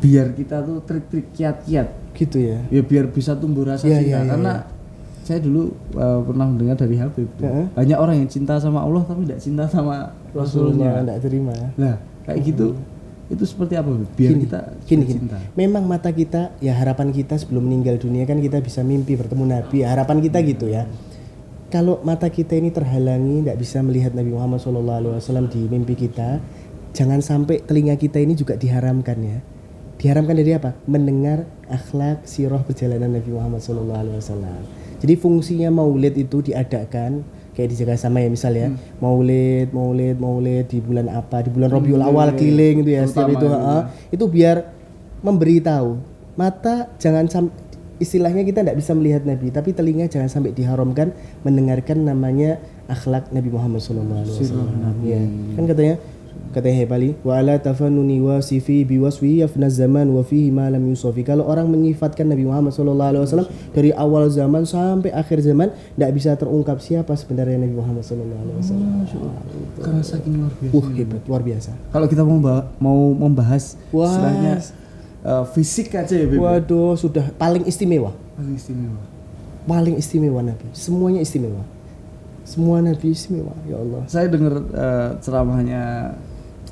biar kita tuh trik-trik kiat-kiat Gitu ya. ya biar bisa tumbuh rasa Iya, cinta iya, iya, karena saya dulu pernah mendengar dari Habib banyak orang yang cinta sama Allah tapi tidak cinta sama Rasulnya. Enggak terima. Nah kayak gitu itu seperti apa, Bib? Biar kita Gini. cinta. Memang mata kita, ya harapan kita sebelum meninggal dunia kan kita bisa mimpi bertemu Nabi. Ya, harapan kita gitu ya. Kalau mata kita ini terhalangi, tidak bisa melihat Nabi Muhammad SAW di mimpi kita, jangan sampai telinga kita ini juga diharamkan ya. Diharamkan dari apa? Mendengar akhlak sirah perjalanan Nabi Muhammad SAW. Jadi fungsinya maulid itu diadakan kayak di Jakarta sama ya misalnya maulid di bulan apa, di bulan Rabiul Awal keliling itu ya setiap itu itu biar memberitahu mata jangan istilahnya kita tidak bisa melihat Nabi tapi telinga jangan sampai diharamkan mendengarkan namanya akhlak Nabi Muhammad SAW. Ya. Kan katanya Hebali wa ala tafannuni wasifi biwaswi yafna zaman wa fihi ma lam yusafi. Kalau orang menyifatkan Nabi Muhammad SAW dari awal zaman sampai akhir zaman tidak bisa terungkap siapa sebenarnya Nabi Muhammad SAW. Karena saking luar biasa. Hebat, luar biasa. Kalau kita mau membahas istilahnya fisik aja ya, Bib. Waduh, sudah paling istimewa. Paling istimewa. Paling istimewa Nabi. Semuanya istimewa. Semua Nabi istimewa, ya Allah. Saya dengar ceramahnya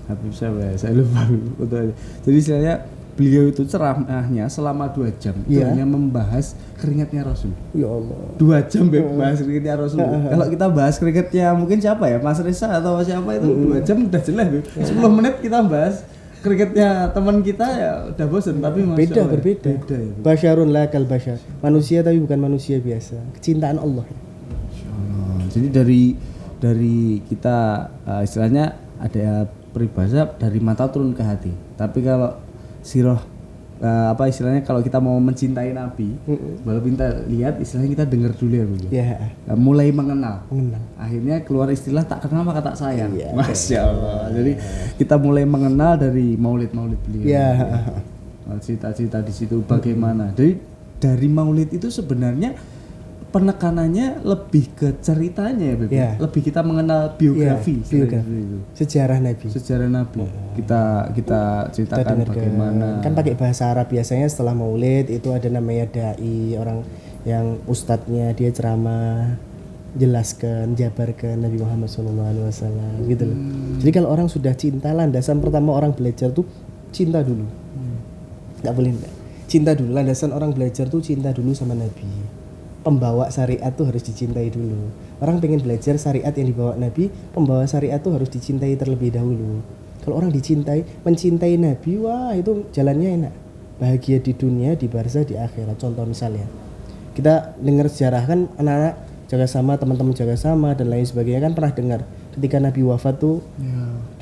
Habib saya lupa betul. Jadi saya beliau itu ceramahnya selama 2 jam itu hanya membahas keringatnya Rasul. Ya Allah. 2 jam bahas keringatnya Rasul. Kalau kita bahas keringatnya mungkin siapa ya, Mas Reza atau siapa itu 2 jam udah jelas. 10 menit kita bahas keringatnya teman kita ya udah bosan. Tapi berbeda. Ya, Basyarun la kal basyar. Manusia tapi bukan manusia biasa. Kecintaan Allah. Jadi dari kita istilahnya ada peribahasa dari mata turun ke hati. Tapi kalau sirah istilahnya kalau kita mau mencintai Nabi, walaupun kita lihat istilahnya kita dengar dulu ya, Bu. Ya. Mulai mengenal. Akhirnya keluar istilah tak kenal maka tak sayang. Ya, Masya Allah. Jadi kita mulai mengenal dari maulid-maulid beliau. Ya. Cita-cita di situ bagaimana. Dari maulid itu sebenarnya penekanannya lebih ke ceritanya ya, Beb. Yeah. Lebih kita mengenal biografi, sejarah Nabi. Kita ceritakan bagaimana. Kan pakai bahasa Arab biasanya setelah maulid itu ada namanya dai, orang yang ustadznya dia ceramah jelaskan, jabarkan Nabi Muhammad SAW gitu loh. Jadi kalau orang sudah cinta, landasan pertama orang belajar tuh cinta dulu. Nggak boleh enggak. Cinta dulu, landasan orang belajar tuh cinta dulu sama Nabi. Pembawa syariat tuh harus dicintai dulu. Orang pengen belajar syariat yang dibawa Nabi, pembawa syariat tuh harus dicintai terlebih dahulu. Kalau orang mencintai Nabi, wah itu jalannya enak. Bahagia di dunia, di barzah, di akhirat. Contoh misalnya, kita dengar sejarah kan anak-anak jaga sama, teman-teman jaga sama dan lain sebagainya kan pernah dengar. Ketika Nabi wafat tuh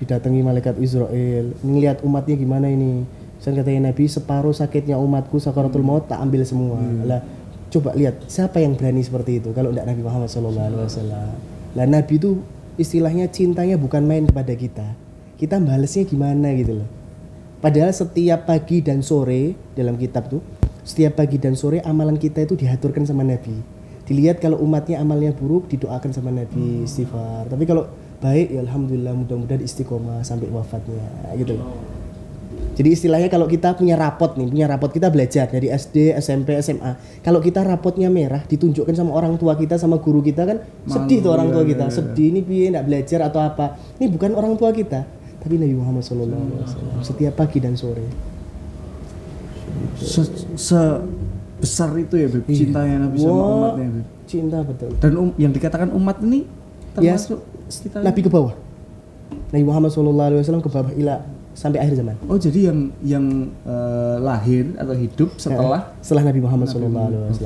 didatangi malaikat Israel, ngelihat umatnya gimana ini. Saya katanya Nabi, separuh sakitnya umatku sakaratul maut tak ambil semua. Lah, coba lihat siapa yang berani seperti itu kalau tidak Nabi Muhammad SAW. Lah Nabi itu istilahnya cintanya bukan main kepada kita balesnya gimana gitu loh. Padahal setiap pagi dan sore dalam kitab tuh setiap pagi dan sore amalan kita itu diaturkan sama Nabi. Dilihat kalau umatnya amalnya buruk didoakan sama Nabi istighfar. Tapi kalau baik ya alhamdulillah mudah-mudahan istiqomah sampai wafatnya gitu loh. Jadi istilahnya kalau kita punya rapot kita belajar dari SD, SMP, SMA. Kalau kita rapotnya merah ditunjukkan sama orang tua kita sama guru kita kan sedih tuh orang tua kita. Sedih ini piye enggak belajar atau apa. Ini bukan orang tua kita, tapi Nabi Muhammad SAW setiap pagi dan sore. Sebesar itu ya, Beb, cintanya Nabi sama umatnya, Beb. Cinta betul. Dan yang dikatakan umat ini termasuk Nabi ke bawah. Nabi Muhammad SAW ke bawah sampai akhir zaman. Oh jadi yang lahir atau hidup setelah Nabi Muhammad SAW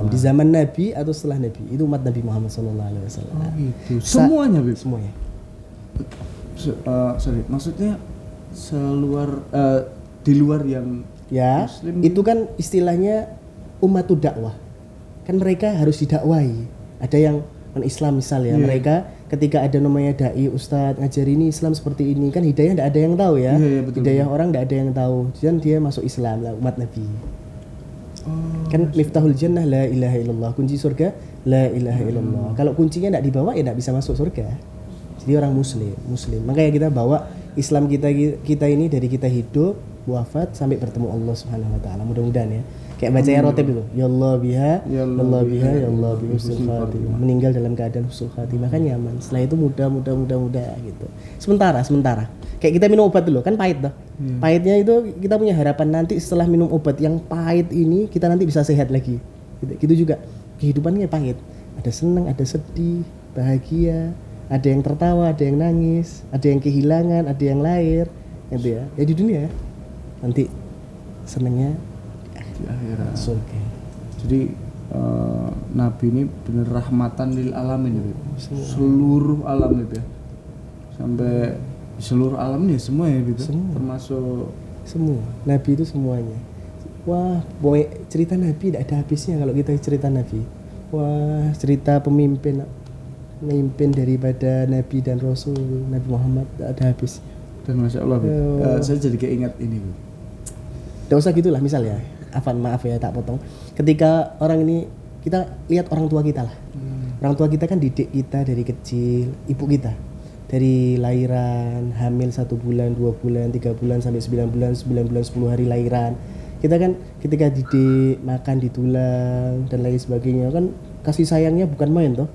di zaman Nabi atau setelah Nabi itu umat Nabi Muhammad SAW. Oh gitu. Semuanya, Beb. Semuanya. Maksudnya di luar yang Muslim itu kan istilahnya umatud dakwah. Kan mereka harus didakwahi. Ada yang non-Islam misalnya, mereka ketika ada namanya dai, ustadz ngajar ini Islam seperti ini kan hidayah tidak ada yang tahu ya. Hidayah orang tidak ada yang tahu. Dan dia masuk Islam lah umat Nabi. Kan miftahul jannah la ilaha illallah, kunci surga la ilaha illallah. Kalau kuncinya tidak dibawa ya tidak bisa masuk surga. Jadi orang muslim. Makanya kita bawa Islam kita ini dari kita hidup, wafat sampai bertemu Allah Subhanahu wa taala. Mudah-mudahan ya. Kayak baca rotib itu. Ya Allah biha, ya Allah biha, ya Allah bi husnul khatimah. Meninggal dalam keadaan husnul khatimah kan nyaman. Setelah itu mudah gitu. Sementara. Kayak kita minum obat dulu kan pahit tuh. Pahitnya itu kita punya harapan nanti setelah minum obat yang pahit ini kita nanti bisa sehat lagi. Gitu juga kehidupannya pahit. Ada senang, ada sedih, bahagia, ada yang tertawa, ada yang nangis, ada yang kehilangan, ada yang lahir, gitu ya. Ya di dunia ya. Nanti senangnya di akhirat. Surga. Jadi Nabi ini bener rahmatan lil alamin gitu. Seluruh alam itu ya. Sampai seluruh alam ya semua ya gitu. Termasuk semua. Nabi itu semuanya. Wah, boy, cerita Nabi tidak ada habisnya kalau kita cerita Nabi. Wah, cerita pemimpin daripada Nabi dan Rasul Nabi Muhammad tidak ada habis. Dan Masya Allah, saya jadi keinget ini. Tidak usah gitulah misalnya. Maaf ya tak potong. Ketika orang ini kita lihat orang tua kita lah. Orang tua kita kan didik kita dari kecil, ibu kita. Dari lahiran, hamil 1 bulan, 2 bulan, 3 bulan sampai 9 bulan, 10 hari lahiran. Kita kan ketika didik, makan di tulang dan lain sebagainya kan kasih sayangnya bukan main toh.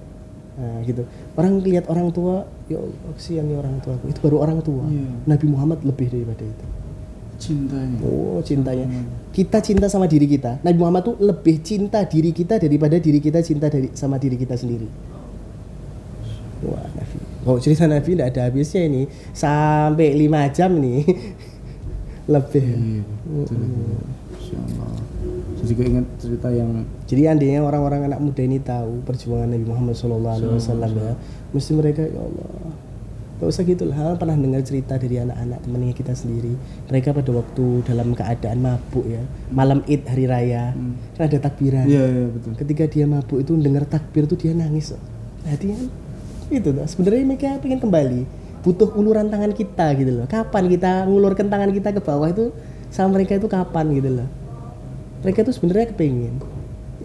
Nah, gitu. Orang lihat orang tua, ya Allah, kasihan nih orang tua. Itu baru orang tua. Nabi Muhammad lebih daripada itu. Cintanya. Oh, cintanya. Kita cinta sama diri kita. Nabi Muhammad tuh lebih cinta diri kita daripada diri kita cinta sama diri kita sendiri. Wah, Nabi. Cerita Nabi tidak ada habisnya ini. Sampai 5 jam nih. Lebih. Insyaallah. Jadi keinget cerita yang. Jadi andainya orang-orang anak muda ini tahu perjuangan Nabi Muhammad SAW ya, mesti mereka ya Allah. Gak usah gitu lah, pernah dengar cerita dari anak-anak temannya kita sendiri. Mereka pada waktu dalam keadaan mabuk ya, malam Id hari raya, kan ada takbiran. Iya betul. Ketika dia mabuk itu dengar takbir itu dia nangis. Hati kan itu tuh. Sebenarnya mereka pengen kembali, butuh uluran tangan kita gitu loh. Kapan kita ngulurkan tangan kita ke bawah itu sama mereka itu kapan gitu loh. Mereka tuh sebenarnya kepengen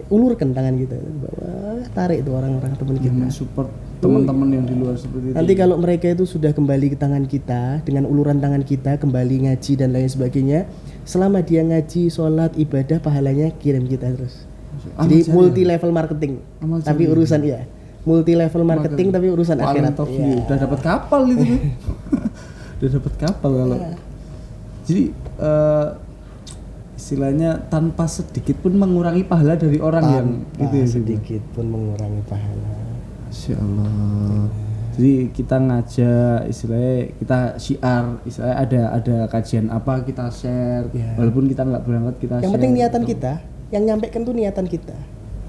ulurkan tangan kita ke bawah, tarik itu orang-orang teman kita. Support teman-teman yang di luar seperti itu. Nanti kalau mereka itu sudah kembali ke tangan kita dengan uluran tangan kita, kembali ngaji dan lain sebagainya, selama dia ngaji, sholat, ibadah, pahalanya kirim kita terus. Jadi multi level marketing. Tapi urusan multi level marketing tapi urusan akhirat. Udah dapat kapal itu. Udah dapat kapal kalau. Jadi istilahnya tanpa sedikit pun mengurangi pahala dari orang yang gitu ya. Sedikit pun mengurangi pahala. Masya Allah. Jadi kita ngajak, istilahnya kita syiar, istilahnya ada kajian apa kita share, walaupun kita nggak berangkat kita yang share. Yang penting niatan kita, yang nyampaikan tuh niatan kita.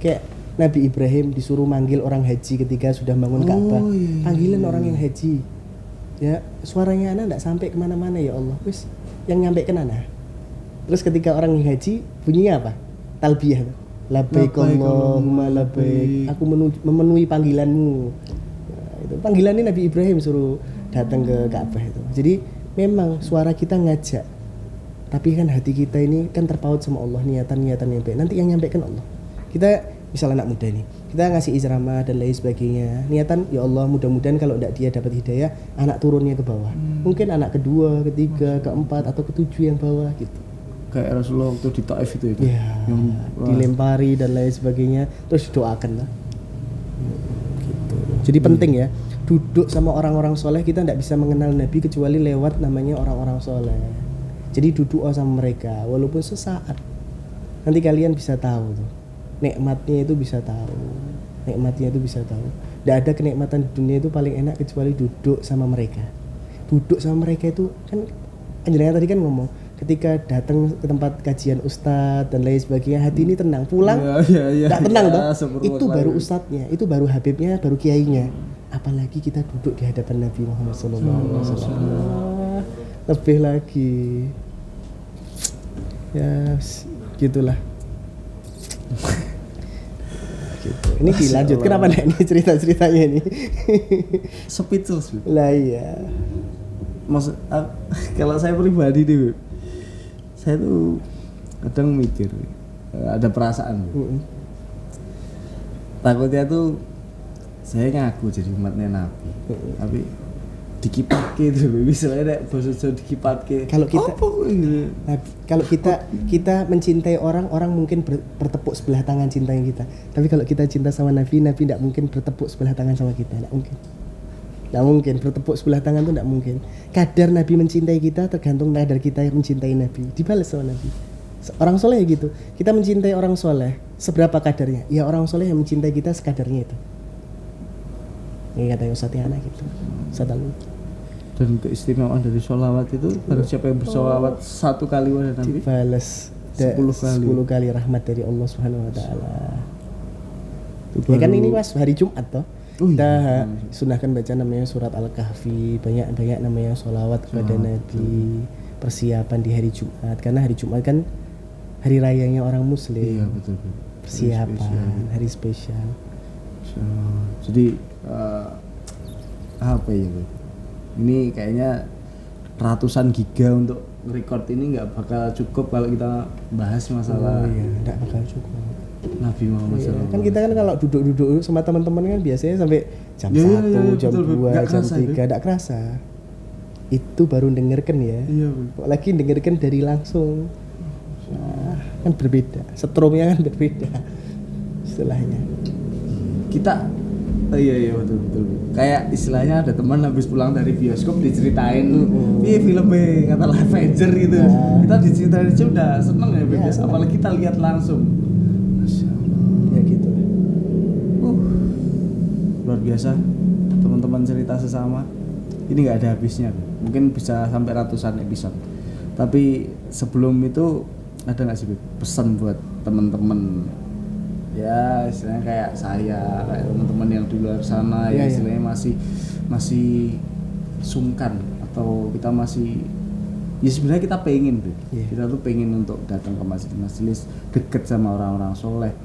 Kayak Nabi Ibrahim disuruh manggil orang haji ketika sudah bangun Ka'bah. Panggilan orang yang haji. Ya suaranya anak nggak sampai kemana-mana ya Allah. Wis yang nyampaikan anak. Terus ketika orang yang haji bunyinya apa? Talbiyah. Labbaik Allahumma labbaik. Aku memenuhi panggilanmu. Nah, itu panggilannya Nabi Ibrahim suruh datang ke Ka'bah itu. Jadi memang suara kita ngajak. Tapi kan hati kita ini kan terpaut sama Allah, niatan-niatan yang baik. Nanti yang nyampaikan Allah. Kita misalnya anak muda nih, kita ngasih ceramah dan lain sebagainya. Niatan ya Allah mudah-mudahan kalau tidak dia dapat hidayah, anak turunnya ke bawah. Mungkin anak kedua, ketiga, keempat atau ketujuh yang bawah gitu. Kayak Rasulullah waktu di Taif itu yang dilempari dan lain sebagainya terus doakan lah gitu. Jadi penting ya duduk sama orang-orang soleh. Kita tidak bisa mengenal Nabi kecuali lewat namanya orang-orang soleh. Jadi duduk sama mereka walaupun sesaat, nanti kalian bisa tahu tuh nikmatnya itu bisa tahu. Tidak ada kenikmatan di dunia itu paling enak kecuali duduk sama mereka. Duduk sama mereka itu kan anjirnya tadi kan ngomong ketika datang ke tempat kajian ustadz dan lain sebagainya, hati ini tenang. Pulang tidak tenang toh. Itu baru ustadznya, itu baru habibnya, baru kiainya. Apalagi kita duduk di hadapan Nabi Muhammad SAW. Lebih lagi. Ya gitulah. Gitu. Ini dilanjut. Kenapa nih ini cerita-ceritanya ini? Speechless. Lah iya. Maksud kalau saya pribadi nih, saya tuh kadang mikir ada perasaan. Takutnya tuh saya ngaku jadi umatnya Nabi, tapi dikipatke itu misalnya nek basa Jawa dikipatke. Kalau kita apa kok gitu? Nah, kalau kita mencintai orang mungkin bertepuk sebelah tangan cintai kita. Tapi kalau kita cinta sama Nabi tidak mungkin bertepuk sebelah tangan sama kita, tidak mungkin bertepuk sebelah tangan itu tidak mungkin. Kadar Nabi mencintai kita tergantung kadar kita yang mencintai Nabi, dibalas sama Nabi. Orang soleh gitu, kita mencintai orang soleh seberapa kadarnya? Ya orang soleh yang mencintai kita sekadarnya itu. Ini katanya Ustadz Yana gitu. Ustadz Alwi. Dan keistimewaan dari sholawat itu baru siapa yang bersholawat 1 kali pada Nabi dibalas 10 kali rahmat dari Allah Subhanahu wa taala. Ya kan ini pas hari Jumat toh. Kita sunahkan baca namanya surat Al-Kahfi, banyak namanya sholawat kepada Nabi, persiapan di hari Jumat karena hari Jumat kan hari rayanya orang muslim. Iya betul. Persiapan hari spesial. Jadi apa ya, ini kayaknya ratusan giga untuk record ini nggak bakal cukup kalau kita bahas masalah. Nggak bakal cukup. Nabi Muhammad SAW. Kan kita kan kalau duduk sama teman-teman kan biasanya sampai jam 1, jam 2, jam 3 enggak kerasa. Itu baru dengarkan ya. Iya, apalagi dengarkan dari langsung. Kan berbeda. Setrumnya kan berbeda. Istilahnya. Kita iya betul. Kayak istilahnya ada teman habis pulang dari bioskop diceritain filmnya kata Avenger gitu. Kita diceritain aja udah seneng ya, Beb. Apalagi kita lihat langsung. Ya gitu. Luar biasa. Teman-teman cerita sesama. Ini nggak ada habisnya. Mungkin bisa sampai ratusan episode. Tapi sebelum itu ada nggak sih, Beb, pesan buat teman-teman? Ya istilahnya kayak saya, kayak teman-teman yang di luar sana ya istilahnya masih sungkan atau kita masih ya sebenarnya kita pengen tuh, kita tuh pengen untuk datang ke majelis deket sama orang-orang soleh,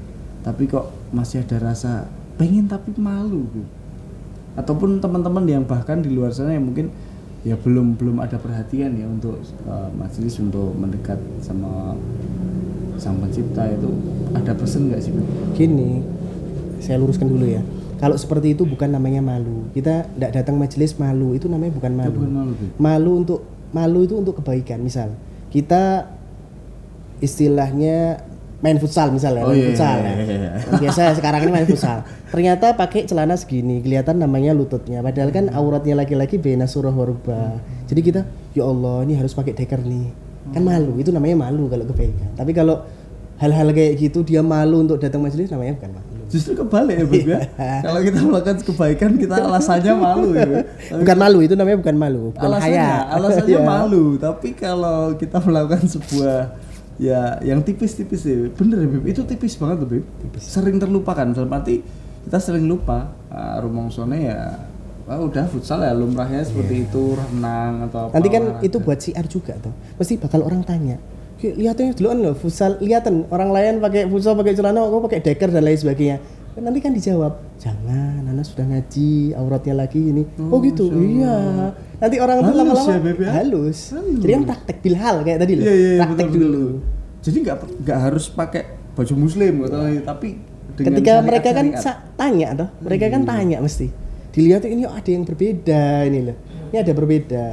tapi kok masih ada rasa pengen tapi malu tuh. Ataupun teman-teman yang bahkan di luar sana yang mungkin ya belum ada perhatian ya untuk majelis, untuk mendekat sama Sang Pencipta, itu ada pesan nggak sih? Gini, saya luruskan dulu ya. Kalau seperti itu bukan namanya malu. Kita tidak datang majelis malu, itu namanya bukan malu. Malu itu untuk kebaikan. Misal kita istilahnya main futsal misalnya, futsal. Biasa sekarang ini main futsal. Ternyata pakai celana segini, kelihatan namanya lututnya. Padahal kan auratnya laki-laki bena surah warubah. Jadi kita, ya Allah, ini harus pakai deker nih. Kan malu, itu namanya malu kalau kebaikan. Tapi kalau hal-hal kayak gitu dia malu untuk datang majelis, namanya bukan malu. Justru kebalik ya, Beb ya. Kalau kita melakukan kebaikan kita alasannya malu ya. Bukan malu, itu namanya bukan malu, bukan alasannya malu. Tapi kalau kita melakukan sebuah ya yang tipis-tipis ya, bener ya, Beb. Itu tipis banget tuh, Beb. Sering terlupakan, dalam arti kita sering lupa. Rumongsone ya udah futsal ya lumrahnya seperti itu, renang atau apa. Nanti kan itu buat siar juga tuh. Pasti bakal orang tanya. Lihatnya duluan loh futsal, lihatan orang lain pakai futsal pakai celana, kok pakai deker dan lain sebagainya. Nanti kan dijawab, jangan, Nana sudah ngaji, auratnya lagi ini. Oh gitu, iya. Nanti orang itu lama-lama halus. Jadi kan praktek bilhal kayak tadi loh. Praktek betul, dulu. Jadi nggak harus pakai baju muslim atau tapi ketika mereka kan tanya toh, mereka kan tanya mesti. Dilihat ini ada yang berbeda ini loh. Ini ada berbeda.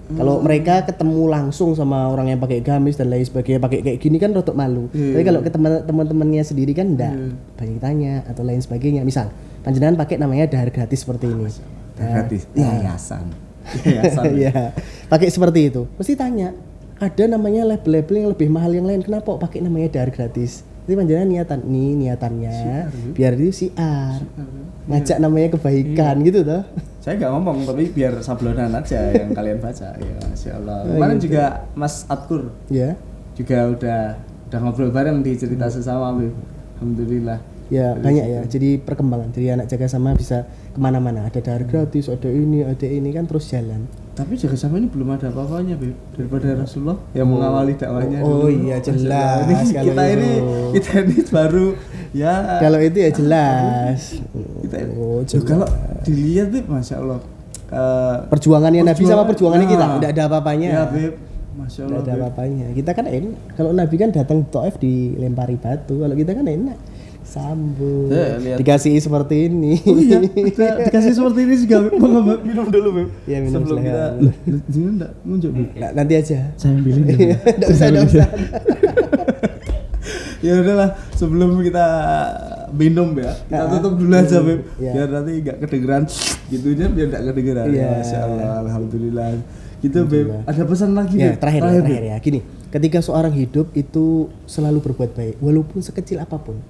Kalau mereka ketemu langsung sama orang yang pakai gamis dan lain sebagainya pakai kayak gini kan rotok malu. Tapi kalau ke teman-temannya sendiri kan enggak banyak tanya atau lain sebagainya. Misal panjenengan pakai namanya dahar gratis seperti ini. Gratis. Yayasan. Ya. Pakai seperti itu. Mesti tanya. Ada namanya label-label yang lebih mahal yang lain. Kenapa pakai namanya dahar gratis? Jadi panjenengan niatannya biar dia siar. Ngajak namanya kebaikan gitu toh. Saya nggak ngomong tapi biar sablonan aja yang kalian baca ya, Masya Allah. Kemarin juga Mas Atkur juga udah ngobrol bareng di cerita sesama, Beb. Alhamdulillah. Ya banyak ya, jadi perkembangan. Jadi anak jaga sama bisa kemana-mana. Ada dahar gratis, ada ini kan terus jalan. Tapi jaga sama ini belum ada apa-apanya, Beb, daripada Rasulullah yang mengawali dakwahnya. Oh iya jelas. Kita ini baru ya. Kalau itu ya jelas. Kalau dilihat, Beb, Masya Allah. Perjuangannya Nabi sama perjuangannya kita, tidak ada apa-apanya. Ya, Beb. Masya Nggak Allah. ada Beb. apa-apanya. Kita kan enak. Kalau Nabi kan datang Taif dilempari batu. Kalau kita kan enak. Sambut. Lihat. Dikasih seperti ini. Oh iya, dikasih seperti ini juga. Bang, minum dulu, Beb. Iya, minum Sebelum kita silahkan. sini enggak muncul, Beb. Nah, nanti aja. Saya ambilin. Enggak usah, enggak usah. Ya udahlah, sebelum kita minum ya, kita tutup dulu aja, Beb. Iya. Biar nanti enggak kedengeran. Gitunya biar enggak kedengeran. Iya. Masya Allah, alhamdulillah. Gitu, Beb. Ada pesan lagi, Ya, Beb? terakhir Beb. ya. Gini, ketika seorang hidup itu selalu berbuat baik, walaupun sekecil apapun.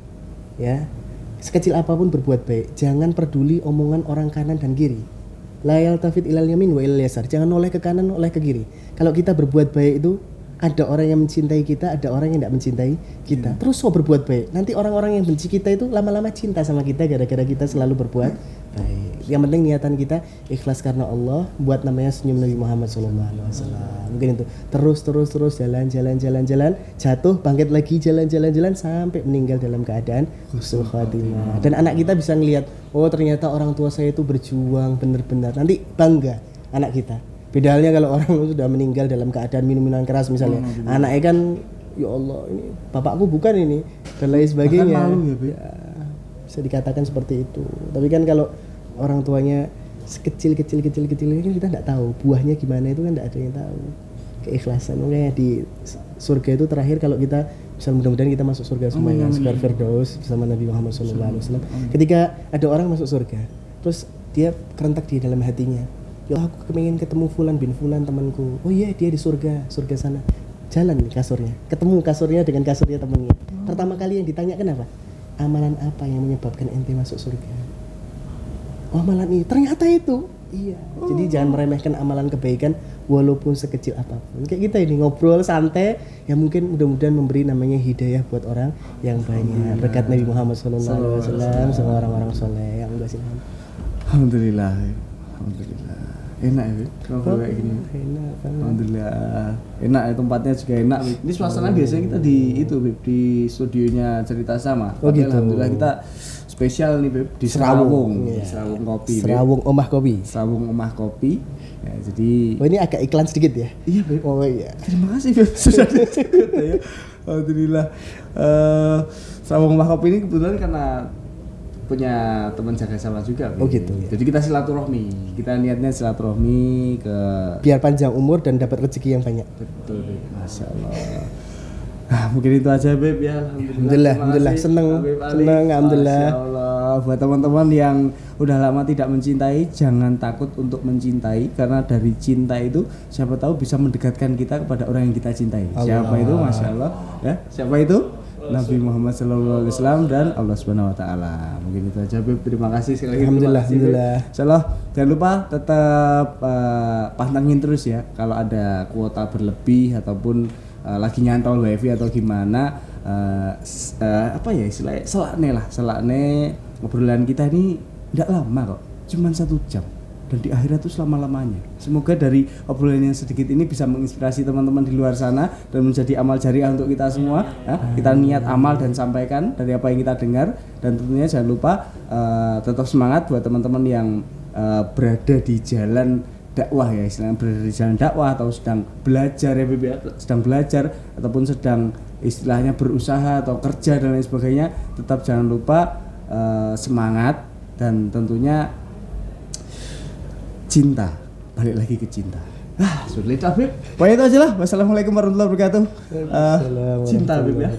Ya. Sekecil apapun berbuat baik. Jangan peduli omongan orang kanan dan kiri. La yaltafit ilal yamin wa ilal yasar. Jangan noleh ke kanan, noleh ke kiri. Kalau kita berbuat baik itu ada orang yang mencintai kita, ada orang yang tidak mencintai kita. Terus so berbuat baik. Nanti orang-orang yang benci kita itu lama-lama cinta sama kita gara-gara kita selalu berbuat baik. Yang penting niatan kita ikhlas karena Allah, buat namanya senyum Nabi Muhammad SAW. Mungkin itu. Terus jalan, jatuh, bangkit lagi, jalan sampai meninggal dalam keadaan husnul khatimah. Dan anak kita bisa ngelihat, oh ternyata orang tua saya itu berjuang benar-benar. Nanti bangga anak kita. Beda halnya kalau orang sudah meninggal dalam keadaan minum-minuman keras misalnya. Anaknya kan, ya Allah ini bapakku bukan ini dan lain sebagainya. Bahkan malu ya, Beb. Ya, bisa dikatakan seperti itu. Tapi kan kalau orang tuanya sekecil ini kan kita nggak tahu buahnya gimana, itu kan nggak ada yang tahu. Keikhlasan makanya di surga itu terakhir kalau kita bisa, mudah-mudahan kita masuk surga semuanya, surga Firdaus bersama Nabi Muhammad SAW. Ketika ada orang masuk surga, terus dia kerentak di dalam hatinya, ya aku pengen ketemu Fulan bin Fulan temanku. Oh iya, dia di surga sana. Jalan nih kasurnya, ketemu kasurnya dengan kasurnya temannya. Pertama kali yang ditanya kenapa? Amalan apa yang menyebabkan ente masuk surga? Oh, amalan ini, ternyata itu. Iya. Jadi jangan meremehkan amalan kebaikan walaupun sekecil apapun. Kayak kita ini ngobrol santai, ya mungkin mudah-mudahan memberi namanya hidayah buat orang yang banyak. Berkat Nabi Muhammad SAW sama orang-orang soleh yang enggak sih. Alhamdulillah. Enak ya, Beb. Ngobrol kayak gini. Enak banget. Alhamdulillah. Enak ya, tempatnya juga enak, Beb. Ini suasana biasanya kita di itu, Beb, di studionya Cerita Sama. Oh, Tapi gitu. Alhamdulillah kita spesial nih, Beb, di Serawung. Serawung. Iya. Serawung Kopi, Beb. Serawung Omah Kopi. Serawung Omah Kopi. Ya, jadi Oh, ini agak iklan sedikit ya? iya, Beb. Oh iya. Terima kasih, Beb, sudah disebut ya. Alhamdulillah. Serawung Omah Kopi ini kebetulan karena punya teman jaga sama juga, Beb. Oh, gitu, ya. Jadi kita silaturahmi. Kita niatnya silaturahmi ke Biar panjang umur dan dapat rezeki yang banyak. betul, Beb. Masya Allah. Nah, mungkin itu aja, Beb, ya. Alhamdulillah, Terima alhamdullah. kasih, Seneng, Habib Ali. seneng, alhamdulillah. Masya Allah. Buat teman-teman yang udah lama tidak mencintai, jangan takut untuk mencintai, karena dari cinta itu siapa tahu bisa mendekatkan kita kepada orang yang kita cintai. Siapa itu? Masya Allah. Ya, siapa itu? Nabi Muhammad SAW dan Allah Subhanahu Wa Taala. Mungkin itu aja, Beb. Terima kasih sekali lagi. Alhamdulillah, Terima kasih, Beb. alhamdulillah. Insyaallah, jangan lupa tetap pantengin terus ya. Kalau ada kuota berlebih ataupun lagi nyantol wifi atau gimana, apa ya istilahnya, selakne ngobrolan kita ini tidak lama kok, cuman 1 jam. Dan di akhirat itu selama-lamanya. Semoga dari obrolan yang sedikit ini bisa menginspirasi teman-teman di luar sana dan menjadi amal jariah untuk kita semua. Ya. Kita niat amal dan sampaikan dari apa yang kita dengar. Dan tentunya jangan lupa tetap semangat buat teman-teman yang berada di jalan dakwah ya, istilahnya berada di jalan dakwah atau sedang belajar ya, sedang belajar ataupun sedang istilahnya berusaha atau kerja dan lain sebagainya. Tetap jangan lupa semangat dan tentunya cinta, balik lagi ke cinta. Sulit Habib. Pokoknya itu aja lah. Wassalamualaikum warahmatullahi wabarakatuh. Cinta Habib ya.